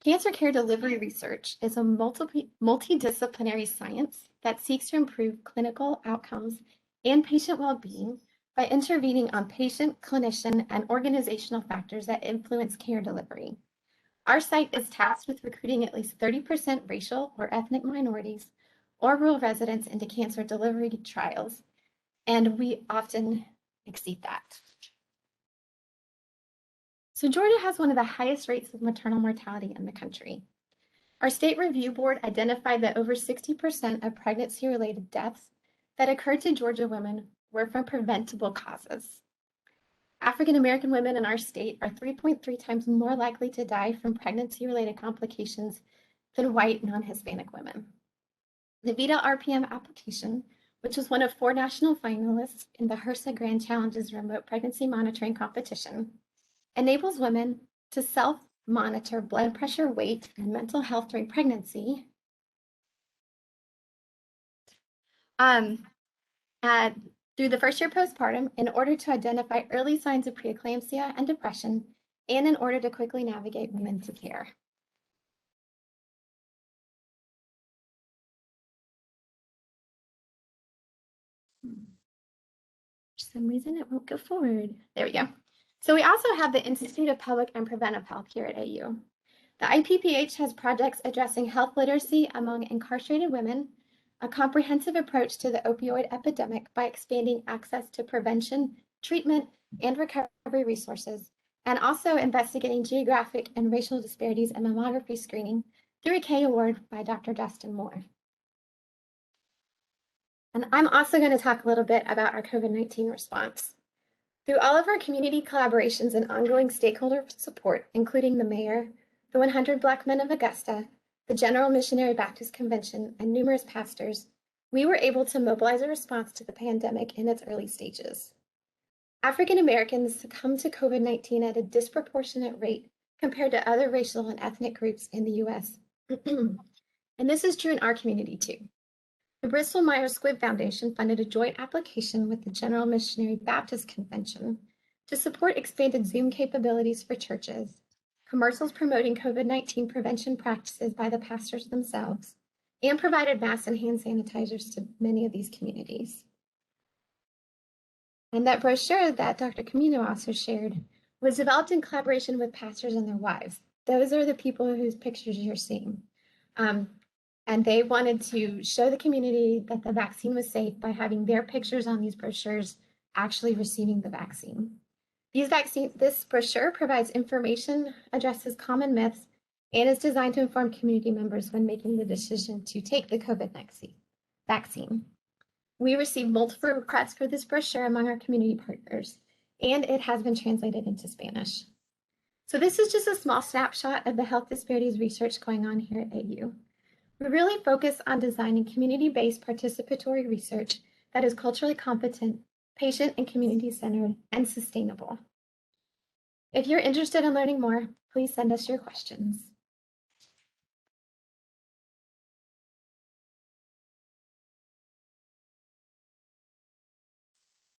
Cancer care delivery research is a multidisciplinary science that seeks to improve clinical outcomes and patient well-being by intervening on patient, clinician, and organizational factors that influence care delivery. Our site is tasked with recruiting at least 30% racial or ethnic minorities or rural residents into cancer delivery trials, and we often exceed that. So Georgia has one of the highest rates of maternal mortality in the country. Our state review board identified that over 60% of pregnancy-related deaths that occurred to Georgia women were from preventable causes. African American women in our state are 3.3 times more likely to die from pregnancy-related complications than white non-Hispanic women. The VITA RPM application, which was one of 4 national finalists in the HRSA Grand Challenges remote pregnancy monitoring competition, enables women to self-monitor blood pressure, weight, and mental health during pregnancy through the first year postpartum in order to identify early signs of preeclampsia and depression, and in order to quickly navigate women to care. For some reason, it won't go forward. There we go. So we also have the Institute of Public and Preventive Health here at AU. The IPPH has projects addressing health literacy among incarcerated women, a comprehensive approach to the opioid epidemic by expanding access to prevention, treatment, and recovery resources, and also investigating geographic and racial disparities in mammography screening through a K Award by Dr. Dustin Moore. And I'm also going to talk a little bit about our COVID-19 response. Through all of our community collaborations and ongoing stakeholder support, including the mayor, the 100 Black Men of Augusta, the General Missionary Baptist Convention, and numerous pastors, we were able to mobilize a response to the pandemic in its early stages. African Americans succumbed to COVID-19 at a disproportionate rate compared to other racial and ethnic groups in the US. And this is true in our community too. The Bristol Myers Squibb Foundation funded a joint application with the General Missionary Baptist Convention to support expanded Zoom capabilities for churches, commercials promoting COVID-19 prevention practices by the pastors themselves, and provided masks and hand sanitizers to many of these communities. And that brochure that Dr. Camino also shared was developed in collaboration with pastors and their wives. Those are the people whose pictures you're seeing. And they wanted to show the community that the vaccine was safe by having their pictures on these brochures actually receiving the vaccine. This brochure provides information, addresses common myths, and is designed to inform community members when making the decision to take the COVID vaccine. We received multiple requests for this brochure among our community partners, and it has been translated into Spanish. So this is just a small snapshot of the health disparities research going on here at AU. We really focus on designing community-based participatory research that is culturally competent, patient and community-centered, and sustainable. If you're interested in learning more, please send us your questions.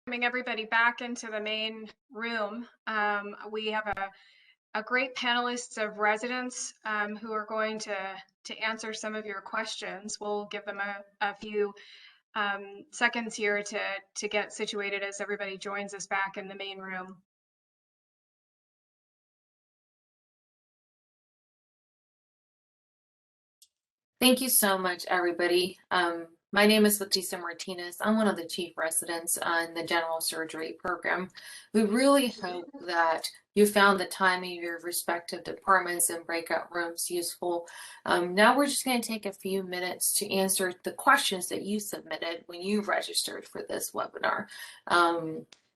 Bring everybody back into the main room. We have a great panelists of residents who are going to answer some of your questions. We'll give them a few seconds here to get situated as everybody joins us back in the main room. Thank you so much, everybody. My name is Leticia Martinez. I'm one of the chief residents on the general surgery program. We really hope that you found the time in your respective departments and breakout rooms useful. Now we're just going to take a few minutes to answer the questions that you submitted when you registered for this webinar.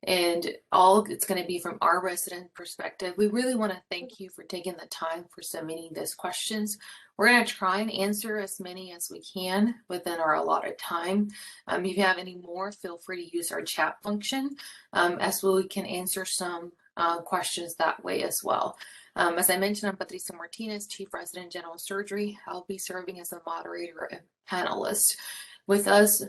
And all it's going to be from our resident perspective. We really want to thank you for taking the time for submitting those questions. We're going to try and answer as many as we can within our allotted time. If you have any more, feel free to use our chat function as we can answer some questions that way as well. As I mentioned, I'm Patricia Martinez, Chief Resident General Surgery. I'll be serving as a moderator and panelist. With us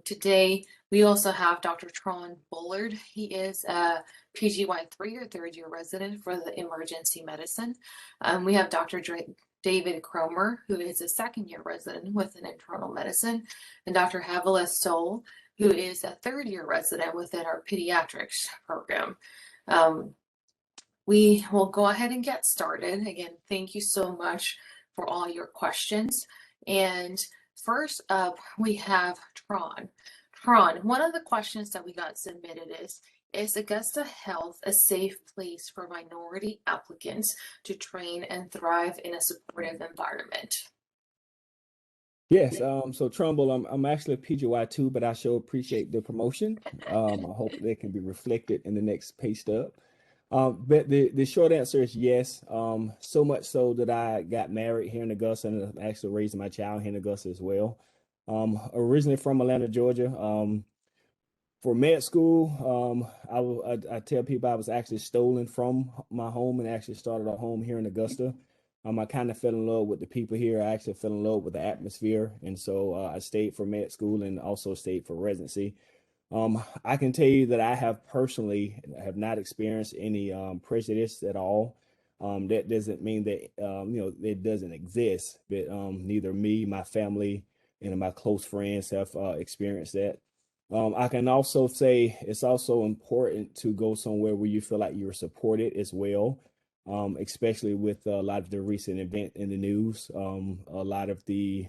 today, we also have Dr. Tron Bullard. He is a PGY3 or third year resident for the emergency medicine. We have Dr. David Cromer, who is a second year resident within internal medicine, and Dr. Havila Stoll, who is a third year resident within our pediatrics program. We will go ahead and get started. Again, thank you so much for all your questions. And first up, we have Tron. Tron, one of the questions that we got submitted is Augusta Health a safe place for minority applicants to train and thrive in a supportive environment? Yes, so Trumbull, I'm actually a PGY2, but I sure appreciate the promotion. I hope that can be reflected in the next pay stub. But the short answer is yes. So much so that I got married here in Augusta and I'm actually raising my child here in Augusta as well. Originally from Atlanta, Georgia. For med school, I tell people I was actually stolen from my home and actually started a home here in Augusta. I kind of fell in love with the people here. I actually fell in love with the atmosphere. And so I stayed for med school and also stayed for residency. I can tell you that I have personally have not experienced any prejudice at all. That doesn't mean that, it doesn't exist, but neither me, my family, and my close friends have experienced that. I can also say it's also important to go somewhere where you feel like you're supported as well, especially with a lot of the recent event in the news. A lot of the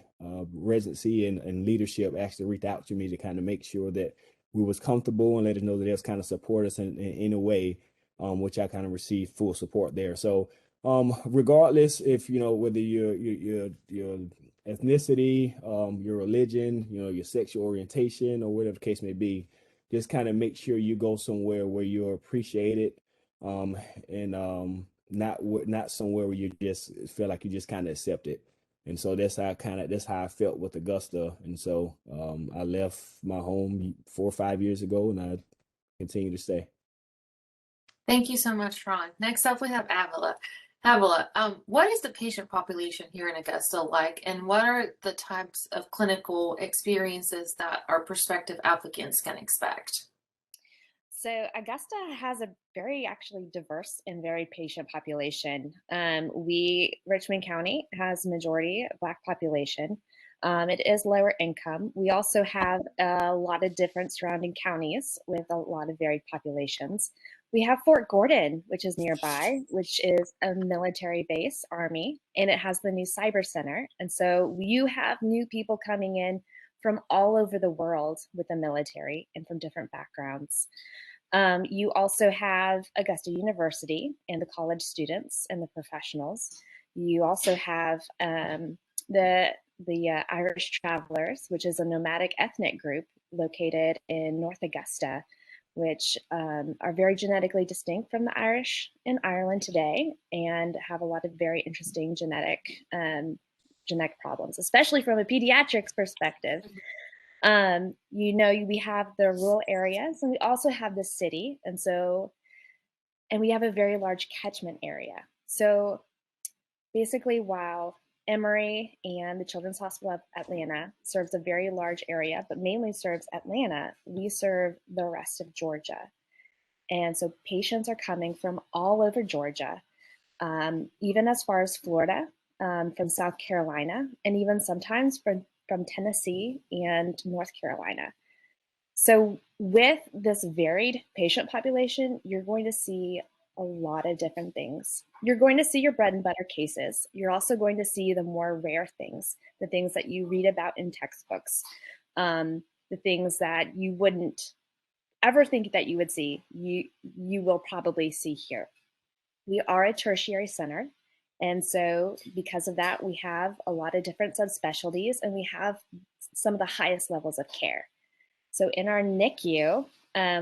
residency and leadership actually reached out to me to kind of make sure that we was comfortable and let us know that they was kind of support us in a way, which I kind of received full support there. So regardless if, whether your ethnicity, your religion, your sexual orientation, or whatever the case may be, just kind of make sure you go somewhere where you're appreciated, and not somewhere where you just feel like you just kind of accepted. And so that's how I felt with Augusta. And so I left my home 4 or 5 years ago, and I continue to stay. Thank you so much, Ron. Next up, we have Avila. Avila, what is the patient population here in Augusta like, and what are the types of clinical experiences that our prospective applicants can expect? So Augusta has a very actually diverse and varied patient population. Richmond County has a majority Black population. It is lower income. We also have a lot of different surrounding counties with a lot of varied populations. We have Fort Gordon, which is nearby, which is a military base, Army, and it has the new cyber center. And so you have new people coming in from all over the world with the military and from different backgrounds. You also have Augusta University and the college students and the professionals. You also have the Irish Travelers, which is a nomadic ethnic group located in North Augusta, which are very genetically distinct from the Irish in Ireland today and have a lot of very interesting genetic problems, especially from a pediatrics perspective. We have the rural areas and we also have the city. And we have a very large catchment area. So basically, while Emory and the Children's Hospital of Atlanta serves a very large area, but mainly serves Atlanta, we serve the rest of Georgia. And so patients are coming from all over Georgia, even as far as Florida, from South Carolina, and even sometimes from Tennessee and North Carolina. So with this varied patient population, you're going to see a lot of different things. You're going to see your bread and butter cases. You're also going to see the more rare things, the things that you read about in textbooks, the things that you wouldn't ever think that you would see, you will probably see here. We are a tertiary center. And so because of that, we have a lot of different subspecialties and we have some of the highest levels of care. So in our NICU,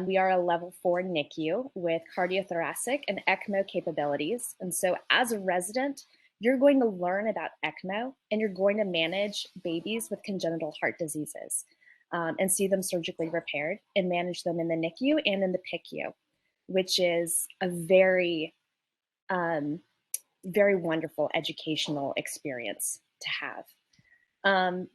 we are a level 4 NICU with cardiothoracic and ECMO capabilities. And so as a resident, you're going to learn about ECMO and you're going to manage babies with congenital heart diseases and see them surgically repaired and manage them in the NICU and in the PICU, which is a very, very wonderful educational experience to have.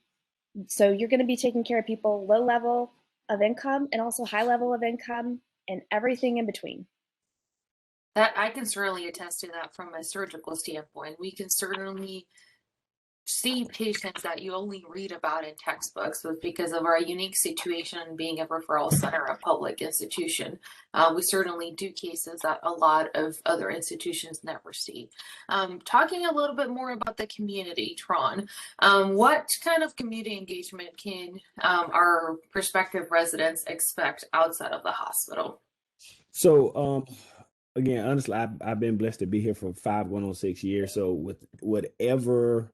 So you're going to be taking care of people low level of income and also high level of income and everything in between. That I can certainly attest to that from a surgical standpoint. We can certainly see patients that you only read about in textbooks, but because of our unique situation being a referral center, a public institution, we certainly do cases that a lot of other institutions never see. Talking a little bit more about the community, Tron, what kind of community engagement can our prospective residents expect outside of the hospital? So, again, honestly, I've been blessed to be here for 5 years. So with whatever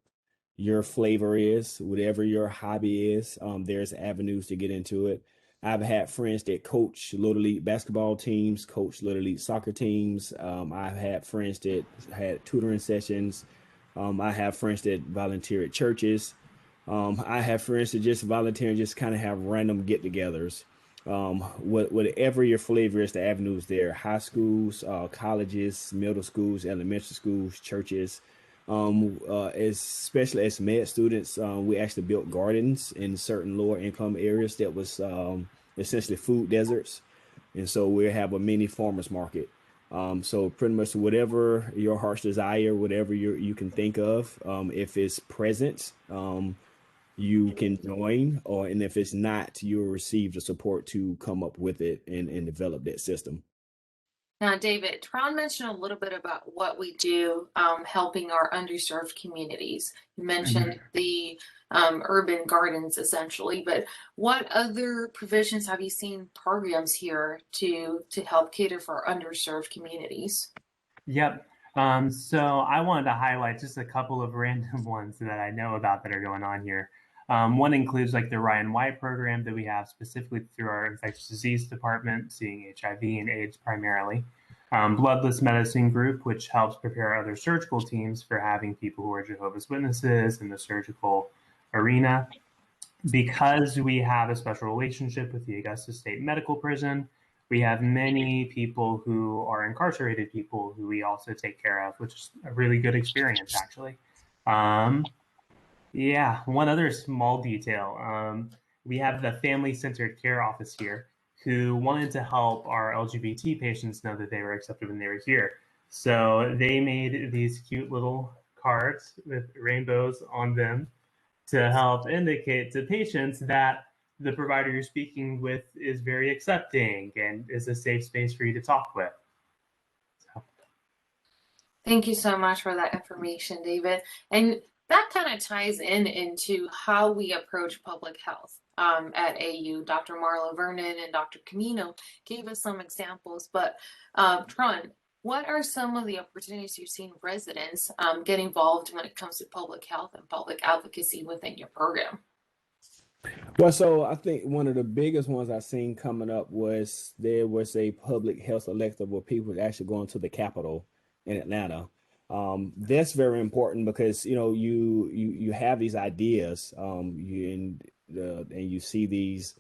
your flavor is, whatever your hobby is, there's avenues to get into it. I've had friends that coach Little League basketball teams, coach Little League soccer teams. I've had friends that had tutoring sessions. I have friends that volunteer at churches. I have friends that just volunteer and just kind of have random get-togethers. Whatever your flavor is, the avenues there: high schools, colleges, middle schools, elementary schools, churches. Especially as med students, we actually built gardens in certain lower income areas that was essentially food deserts. And so we have a mini farmers market. So pretty much whatever your heart's desire, whatever you can think of, if it's present, you can join, and if it's not, you'll receive the support to come up with it and develop that system. Now, David, Tron mentioned a little bit about what we do helping our underserved communities. You mentioned the urban gardens, essentially, but what other provisions have you seen programs here to help cater for our underserved communities? Yep. So I wanted to highlight just a couple of random ones that I know about that are going on here. One includes like the Ryan White program that we have specifically through our infectious disease department, seeing HIV and AIDS primarily. Bloodless Medicine Group, which helps prepare other surgical teams for having people who are Jehovah's Witnesses in the surgical arena. Because we have a special relationship with the Augusta State Medical Prison, we have many people who are incarcerated people who we also take care of, which is a really good experience, actually. Yeah, one other small detail. We have the Family-Centered Care Office here who wanted to help our LGBT patients know that they were accepted when they were here. So they made these cute little cards with rainbows on them to help indicate to patients that the provider you're speaking with is very accepting and is a safe space for you to talk with. So. Thank you so much for that information, David. And that kind of ties into how we approach public health at AU. Dr. Marla Vernon and Dr. Camino gave us some examples, but Tron, what are some of the opportunities you've seen residents get involved when it comes to public health and public advocacy within your program? Well, so I think one of the biggest ones I seen coming up was there was a public health elective where people were actually going to the Capitol in Atlanta. That's very important because you have these ideas, and you see these.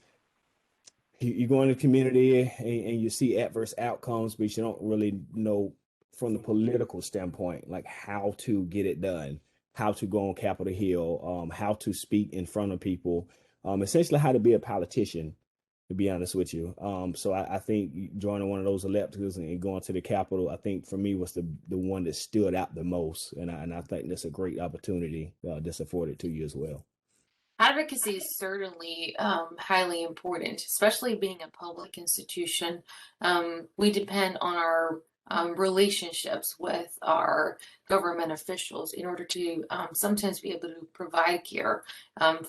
You go in the community and you see adverse outcomes, but you don't really know from the political standpoint, like how to get it done, how to go on Capitol Hill, how to speak in front of people, essentially how to be a politician, to be honest with you. So I think joining one of those electives and going to the Capitol, I think for me was the one that stood out the most. And I think that's a great opportunity that's afforded to you as well. Advocacy is certainly highly important, especially being a public institution. We depend on our relationships with our government officials in order to sometimes be able to provide care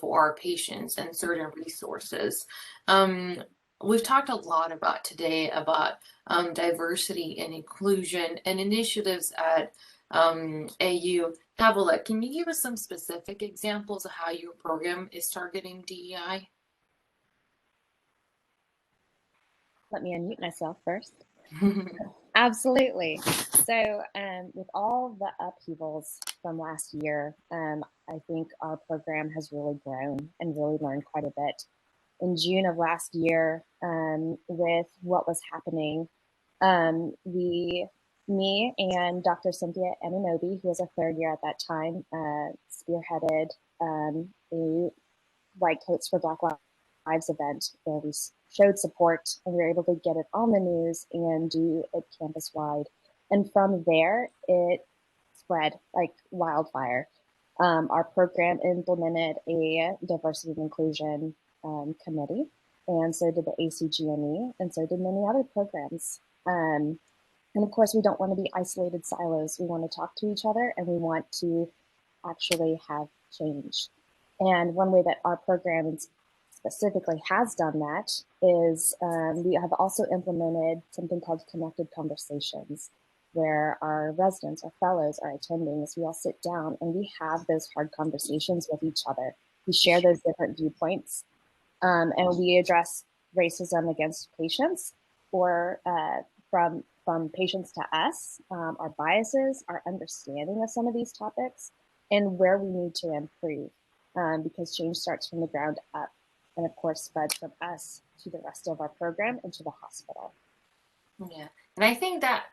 for our patients and certain resources. We've talked a lot about today about diversity and inclusion and initiatives at AU. Havilah, can you give us some specific examples of how your program is targeting DEI? Let me unmute myself first. Absolutely. So with all the upheavals from last year, I think our program has really grown and really learned quite a bit. In June of last year, with what was happening, me and Dr. Cynthia Ananobi, who was a third year at that time, spearheaded the White Coats for Black Lives event where we showed support and we were able to get it on the news and do it campus-wide. And from there, it spread like wildfire. Our program implemented a diversity and inclusion committee, and so did the ACGME, and so did many other programs. And of course, we don't want to be isolated silos. We want to talk to each other and we want to actually have change. And one way that our program specifically has done that is we have also implemented something called Connected Conversations, where our residents, our fellows, our attendings, we all sit down and we have those hard conversations with each other. We share those different viewpoints and we address racism against patients or from patients to us, our biases, our understanding of some of these topics, and where we need to improve, because change starts from the ground up, and of course spreads from us to the rest of our program and to the hospital. Yeah, and I think that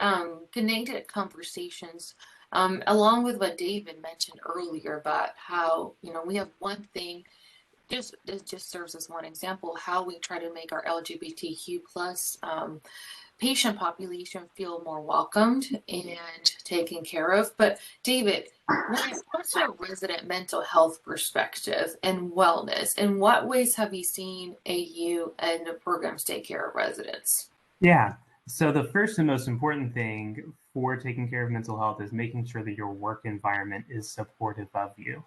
connected conversations, along with what David mentioned earlier about how, we have one thing, this just serves as one example, how we try to make our LGBTQ plus patient population feel more welcomed and taken care of. But David, when it comes to a resident mental health perspective and wellness, in what ways have you seen AU and the programs take care of residents? Yeah, so the first and most important thing for taking care of mental health is making sure that your work environment is supportive of you.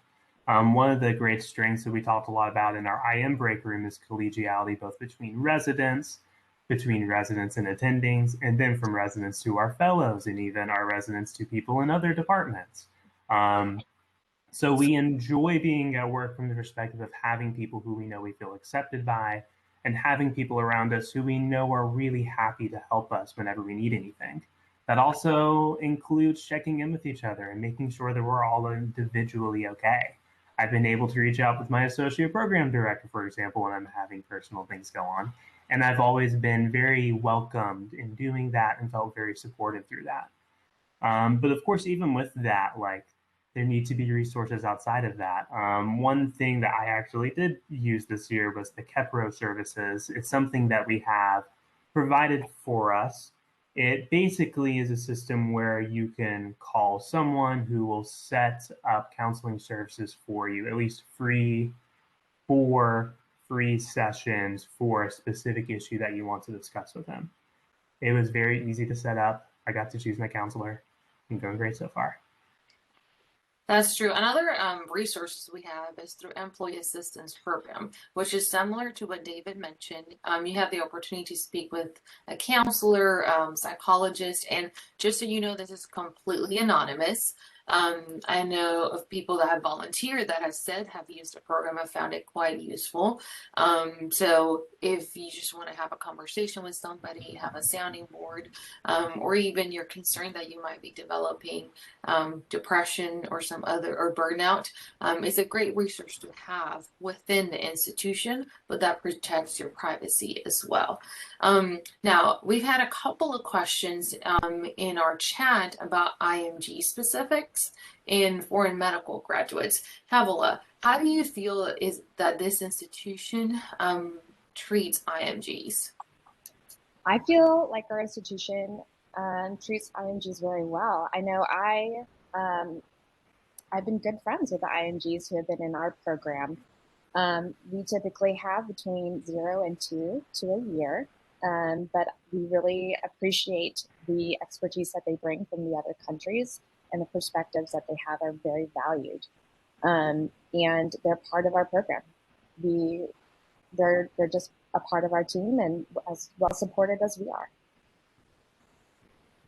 One of the great strengths that we talked a lot about in our IM break room is collegiality, both between residents and attendings, and then from residents to our fellows, and even our residents to people in other departments. So we enjoy being at work from the perspective of having people who we know we feel accepted by, and having people around us who we know are really happy to help us whenever we need anything. That also includes checking in with each other and making sure that we're all individually okay. I've been able to reach out with my associate program director, for example, when I'm having personal things go on. And I've always been very welcomed in doing that and felt very supported through that. But of course, even with that, there need to be resources outside of that. One thing that I actually did use this year was the KEPRO services. It's something that we have provided for us It basically is a system where you can call someone who will set up counseling services for you, at least 4 free sessions for a specific issue that you want to discuss with them. It was very easy to set up. I got to choose my counselor. I'm going great so far. That's true. Another resources we have is through Employee Assistance Program, which is similar to what David mentioned. You have the opportunity to speak with a counselor, psychologist, and just so you know, this is completely anonymous. I know of people that have volunteered that have said have used the program and found it quite useful. So if you just want to have a conversation with somebody, have a sounding board, or even you're concerned that you might be developing depression or some other or burnout, it's a great resource to have within the institution, but that protects your privacy as well. Now, we've had a couple of questions in our chat about IMG specifics in foreign medical graduates. Havila, how do you feel is that this institution treats IMGs? I feel like our institution treats IMGs very well. I know I've been good friends with the IMGs who have been in our program. We typically have between 0 and 2 to a year, but we really appreciate the expertise that they bring from the other countries, and the perspectives that they have are very valued. And they're part of our program. They're just a part of our team and as well supported as we are.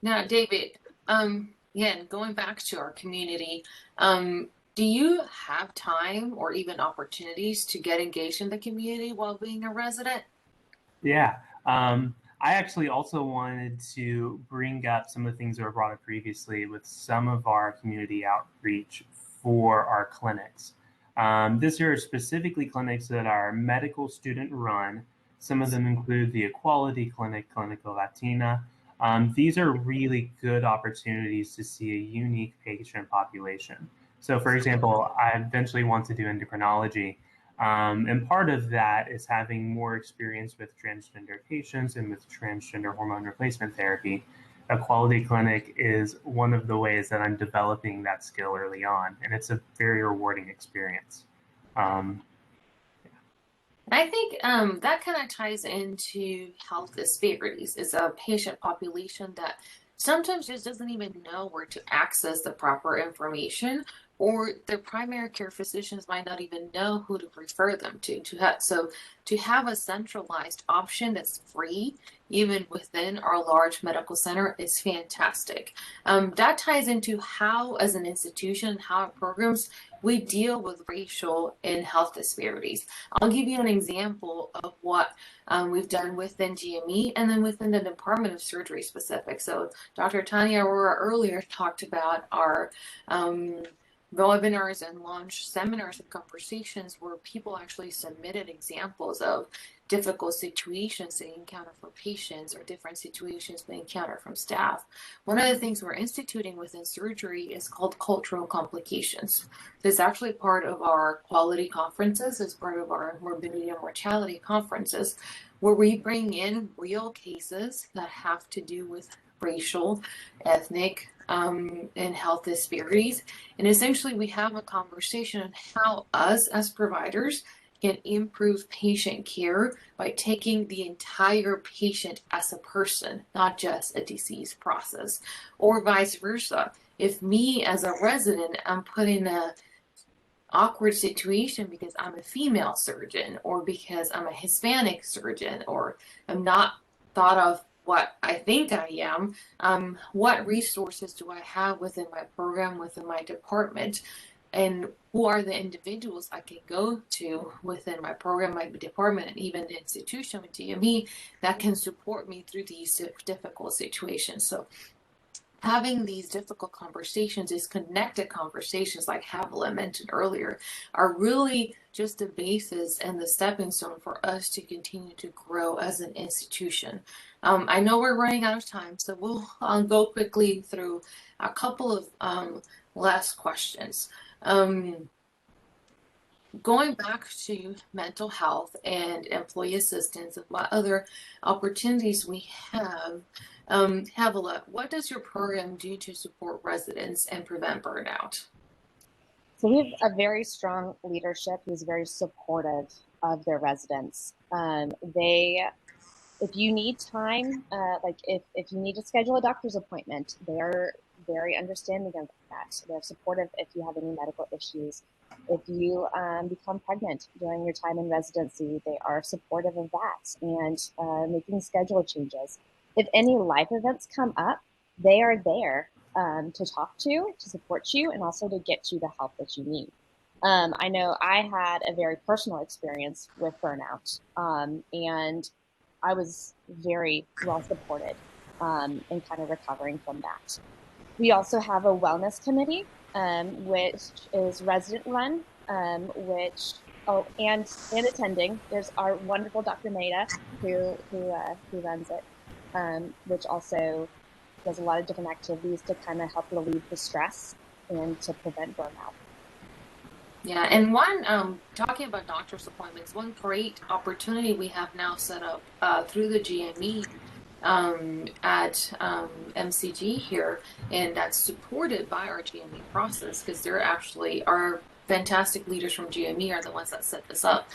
Now, David, again, going back to our community, do you have time or even opportunities to get engaged in the community while being a resident? Yeah. I actually also wanted to bring up some of the things that were brought up previously with some of our community outreach for our clinics. These are specifically clinics that are medical student run. Some of them include the Equality Clinic, Clinical Latina. These are really good opportunities to see a unique patient population. So for example, I eventually want to do endocrinology. And part of that is having more experience with transgender patients and with transgender hormone replacement therapy. Equality Clinic is one of the ways that I'm developing that skill early on, and it's a very rewarding experience. And I think that kind of ties into health disparities. It's a patient population that sometimes just doesn't even know where to access the proper information, or their primary care physicians might not even know who to refer them to. So to have a centralized option that's free, even within our large medical center, is fantastic. That ties into how, as an institution, how our programs, we deal with racial and health disparities. I'll give you an example of what we've done within GME and then within the Department of Surgery specific. So Dr. Tanya Aurora earlier talked about our webinars and launch seminars and conversations where people actually submitted examples of difficult situations they encounter for patients or different situations they encounter from staff. One of the things we're instituting within surgery is called cultural complications. This is actually part of our quality conferences, as part of our morbidity and mortality conferences, where we bring in real cases that have to do with racial, ethnic, and health disparities. And essentially we have a conversation on how us as providers can improve patient care by taking the entire patient as a person, not just a disease process, or vice versa. If me as a resident, I'm put in a awkward situation because I'm a female surgeon, or because I'm a Hispanic surgeon, or I'm not thought of what I think I am, what resources do I have within my program, within my department, and who are the individuals I can go to within my program, my department, and even the institution with DME that can support me through these difficult situations. So having these difficult conversations, these connected conversations like Havila mentioned earlier, are really just the basis and the stepping stone for us to continue to grow as an institution. I know we're running out of time, so we'll go quickly through a couple of last questions. going back to mental health and employee assistance and what other opportunities we have, Havila, what does your program do to support residents and prevent burnout? So we have a very strong leadership who's very supportive of their residents. If you need time, like if you need to schedule a doctor's appointment, they're very understanding of that. They're supportive if you have any medical issues. If you become pregnant during your time in residency, they are supportive of that and making schedule changes. If any life events come up, they are there to talk to support you, and also to get you the help that you need. I know I had a very personal experience with burnout, and I was very well supported in kind of recovering from that. We also have a wellness committee, which is resident run, and attending. There's our wonderful Dr. Maida who runs it, which also does a lot of different activities to kind of help relieve the stress and to prevent burnout. Yeah, and one, talking about doctor's appointments, one great opportunity we have now set up through the GME at MCG here, and that's supported by our GME process, because they're actually our fantastic leaders from GME are the ones that set this up.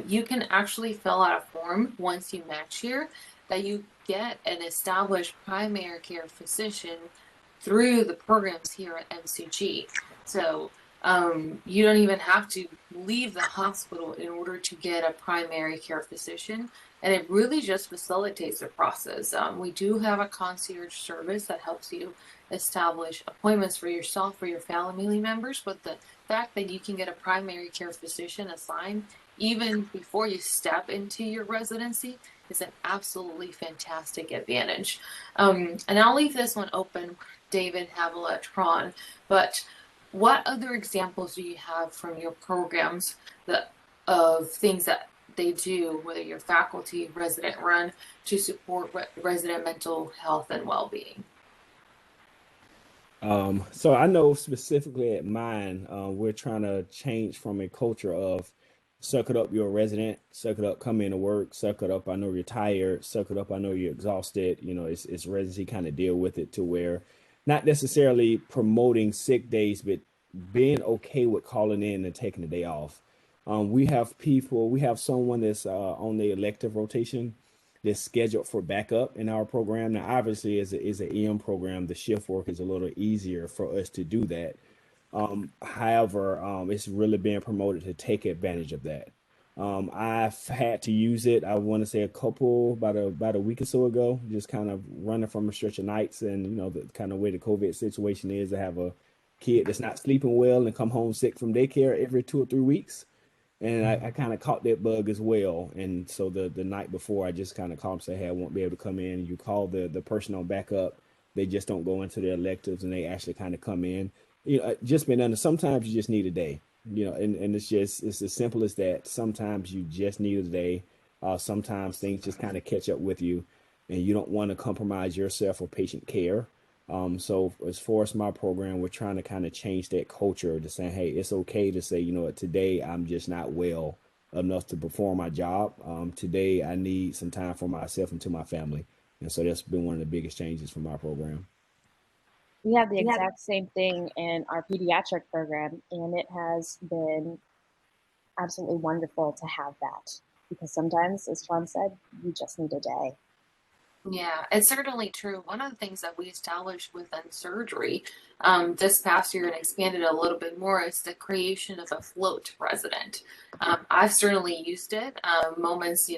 You can actually fill out a form once you match here that you get an established primary care physician through the programs here at MCG. So you don't even have to leave the hospital in order to get a primary care physician, and it really just facilitates the process. We do have a concierge service that helps you establish appointments for yourself or your family members, but the fact that you can get a primary care physician assigned even before you step into your residency is an absolutely fantastic advantage. And I'll leave this one open, David, Havila, Tron, but what other examples do you have from your programs of things that they do, whether you're faculty, resident run, to support resident mental health and well-being? So I know specifically at mine, we're trying to change from a culture of suck it up, you're a resident, suck it up, come into work, suck it up, I know you're tired, suck it up, I know you're exhausted. It's residency kind of deal with it, to where not necessarily promoting sick days, but being okay with calling in and taking the day off. We have someone that's on the elective rotation that's scheduled for backup in our program. Now, obviously, as an EM program, the shift work is a little easier for us to do that. However, it's really being promoted to take advantage of that. I've had to use it, I want to say about a week or so ago, just kind of running from a stretch of nights, and the kind of way the COVID situation is, to have a kid that's not sleeping well and come home sick from daycare every 2 or 3 weeks. And I kind of caught that bug as well. And so the night before, I just kind of called and said, hey, I won't be able to come in. You call the person on backup. They just don't go into their electives, and they actually kind of come in. Just been under, sometimes you just need a day, and it's as simple as that. Sometimes you just need a day. Sometimes things just kind of catch up with you, and you don't want to compromise yourself or patient care. So as far as my program, we're trying to kind of change that culture to saying, hey, it's okay to say, today I'm just not well enough to perform my job. Today I need some time for myself and to my family. And so that's been one of the biggest changes for my program. We have the exact same thing in our pediatric program, and it has been absolutely wonderful to have that, because sometimes, as Tron said, you just need a day. Yeah, it's certainly true. One of the things that we established within surgery this past year and expanded a little bit more is the creation of a float resident. I've certainly used it. Moments,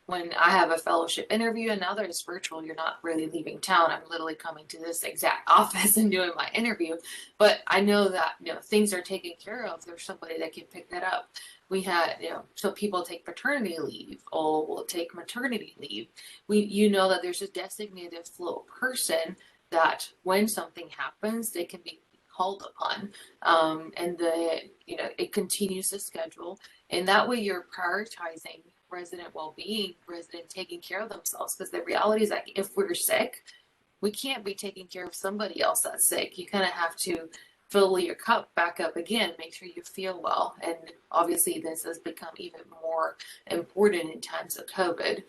when I have a fellowship interview, and now that it's virtual, you're not really leaving town. I'm literally coming to this exact office and doing my interview. But I know that, things are taken care of. There's somebody that can pick that up. We had, so people take paternity leave, or will take maternity leave. That there's a designated float person that when something happens, they can be called upon, and it continues the schedule, and that way you're prioritizing resident well-being, resident taking care of themselves, because the reality is that if we're sick, we can't be taking care of somebody else that's sick. You kind of have to fill your cup back up again, make sure you feel well. And obviously this has become even more important in times of COVID,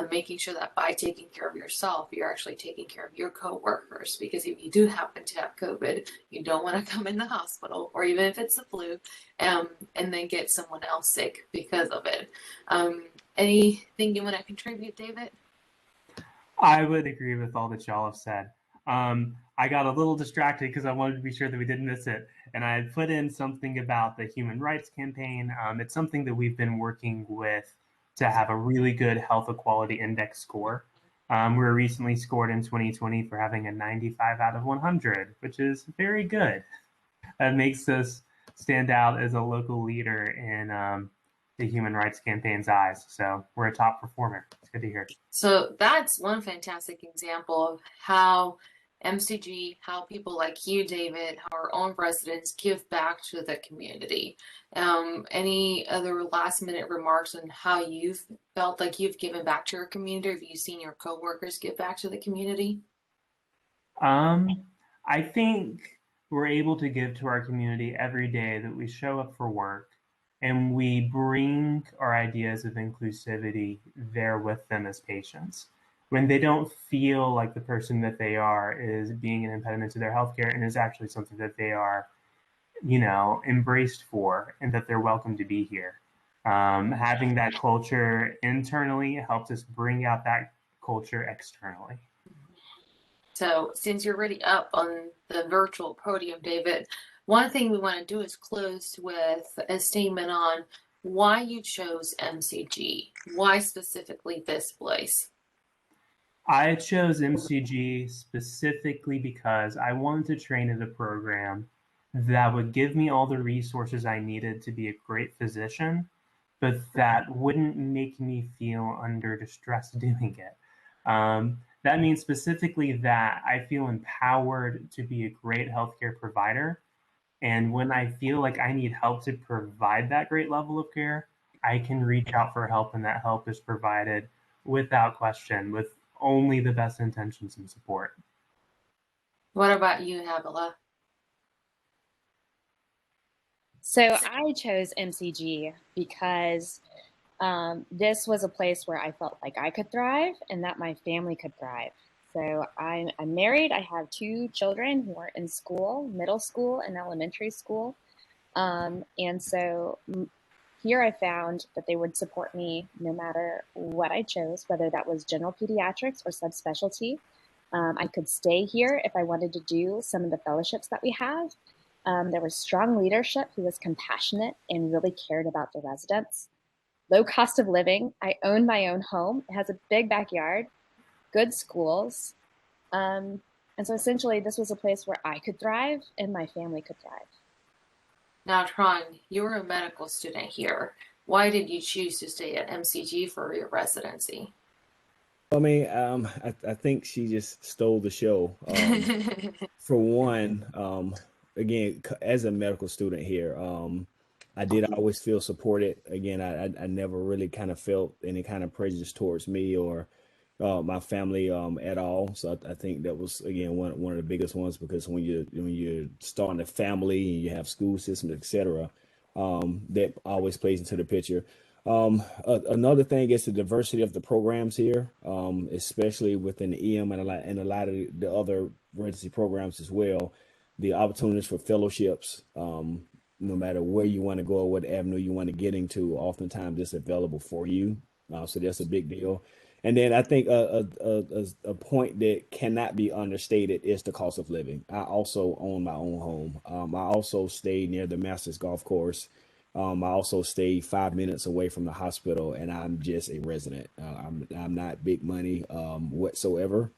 making sure that by taking care of yourself, you're actually taking care of your coworkers. Because if you do happen to have COVID, you don't want to come in the hospital, or even if it's the flu, and then get someone else sick because of it. Anything you want to contribute, David? I would agree with all that y'all have said. I got a little distracted because I wanted to be sure that we didn't miss it. And I had put in something about the Human Rights Campaign. It's something that we've been working with to have a really good health equality index score. We were recently scored in 2020 for having a 95 out of 100, which is very good. That makes us stand out as a local leader in the Human Rights Campaign's eyes. So we're a top performer. It's good to hear. So that's one fantastic example of how MCG, how people like you, David, how our own residents give back to the community. Any other last minute remarks on how you've felt like you've given back to your community? Have you seen your coworkers give back to the community? I think we're able to give to our community every day that we show up for work and we bring our ideas of inclusivity there with them as patients. When they don't feel like the person that they are is being an impediment to their healthcare and is actually something that they are, embraced for, and that they're welcome to be here. Having that culture internally helps us bring out that culture externally. So since you're already up on the virtual podium, David, one thing we want to do is close with a statement on why you chose MCG. Why specifically this place? I chose MCG specifically because I wanted to train in a program that would give me all the resources I needed to be a great physician, but that wouldn't make me feel under distress doing it. That means specifically that I feel empowered to be a great healthcare provider. And when I feel like I need help to provide that great level of care, I can reach out for help, and that help is provided without question, with only the best intentions and support. What about you, Habila? So I chose MCG because this was a place where I felt like I could thrive and that my family could thrive. So I'm married. I have 2 children who are in school, middle school and elementary school. And so here I found that they would support me no matter what I chose, whether that was general pediatrics or subspecialty. I could stay here if I wanted to do some of the fellowships that we have. There was strong leadership who was compassionate and really cared about the residents. Low cost of living. I own my own home. It has a big backyard, good schools. And so essentially this was a place where I could thrive and my family could thrive. Now, Tron, you're a medical student here. Why did you choose to stay at MCG for your residency? I mean, I think she just stole the show. For one, again, as a medical student here, I did always feel supported. Again, I never really kind of felt any kind of prejudice towards me or my family at all. So I think that was, again, one of the biggest ones, because when you're starting a family and you have school systems, etc., that always plays into the picture. Another thing is the diversity of the programs here, especially within the EM and a lot of the other residency programs as well. The opportunities for fellowships, no matter where you want to go or what avenue you want to get into, oftentimes it's available for you. So that's a big deal. And then I think a point that cannot be understated is the cost of living. I also own my own home. I also stay near the Masters Golf Course. I also stay 5 minutes away from the hospital, and I'm just a resident. I'm not big money whatsoever.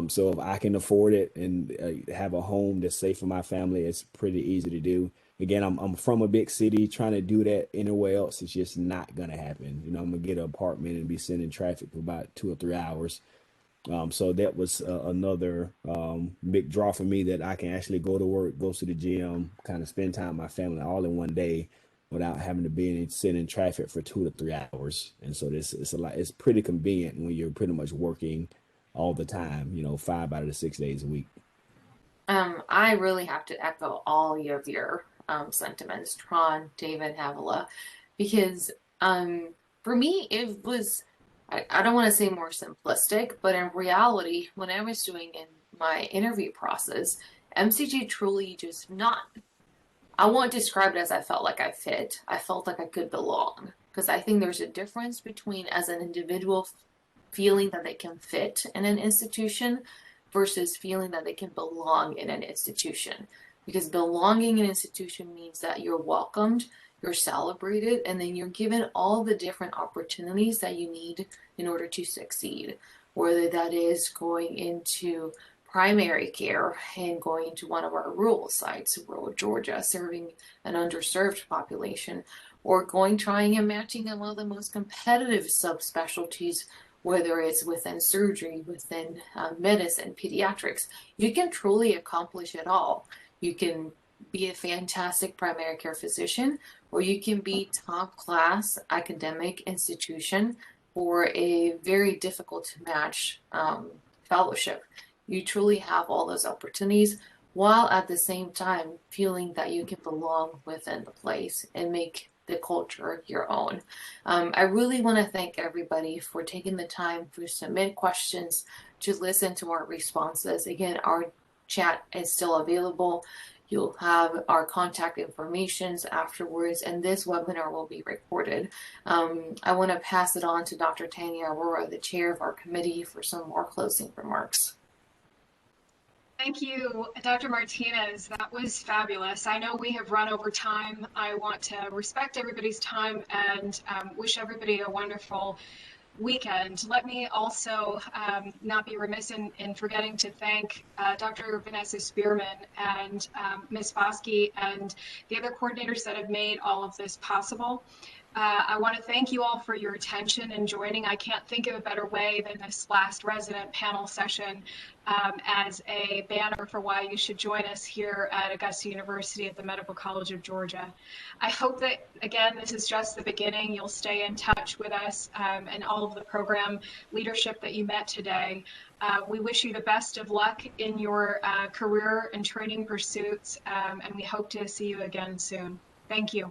So if I can afford it and have a home that's safe for my family, it's pretty easy to do. Again, I'm from a big city. Trying to do that anywhere else is just not gonna happen. I'm gonna get an apartment and be sitting in traffic for about 2 or 3 hours. So that was another big draw for me, that I can actually go to work, go to the gym, kind of spend time with my family all in one day without having to be sit in traffic for 2 to 3 hours. And so it's pretty convenient when you're pretty much working all the time, 5 out of the 6 days a week. I really have to echo all of your sentiments, Tron, David, Havila, because for me, it was, I don't want to say more simplistic, but in reality, when I was doing in my interview process, MCG truly just not, I won't describe it as I felt like I fit. I felt like I could belong. Because I think there's a difference between as an individual feeling that they can fit in an institution versus feeling that they can belong in an institution. Because belonging in an institution means that you're welcomed, you're celebrated, and then you're given all the different opportunities that you need in order to succeed. Whether that is going into primary care and going to one of our rural sites, rural Georgia, serving an underserved population, or going, trying and matching in one of the most competitive subspecialties, whether it's within surgery, within medicine, pediatrics. You can truly accomplish it all. You can be a fantastic primary care physician, or you can be top class academic institution for a very difficult to match fellowship. You truly have all those opportunities while at the same time feeling that you can belong within the place and make the culture your own. I really want to thank everybody for taking the time to submit questions, to listen to our responses. Again, our chat is still available. You'll have our contact information afterwards, and this webinar will be recorded. I want to pass it on to Dr. Tanya Aurora, the chair of our committee, for some more closing remarks. Thank you, Dr. Martinez. That was fabulous. I know we have run over time. I want to respect everybody's time and wish everybody a wonderful weekend. Let me also not be remiss in forgetting to thank Dr. Vanessa Spearman and Ms. Foskey and the other coordinators that have made all of this possible. I want to thank you all for your attention and joining. I can't think of a better way than this last resident panel session as a banner for why you should join us here at Augusta University at the Medical College of Georgia. I hope that, again, this is just the beginning. You'll stay in touch with us and all of the program leadership that you met today. We wish you the best of luck in your career and training pursuits, and we hope to see you again soon. Thank you.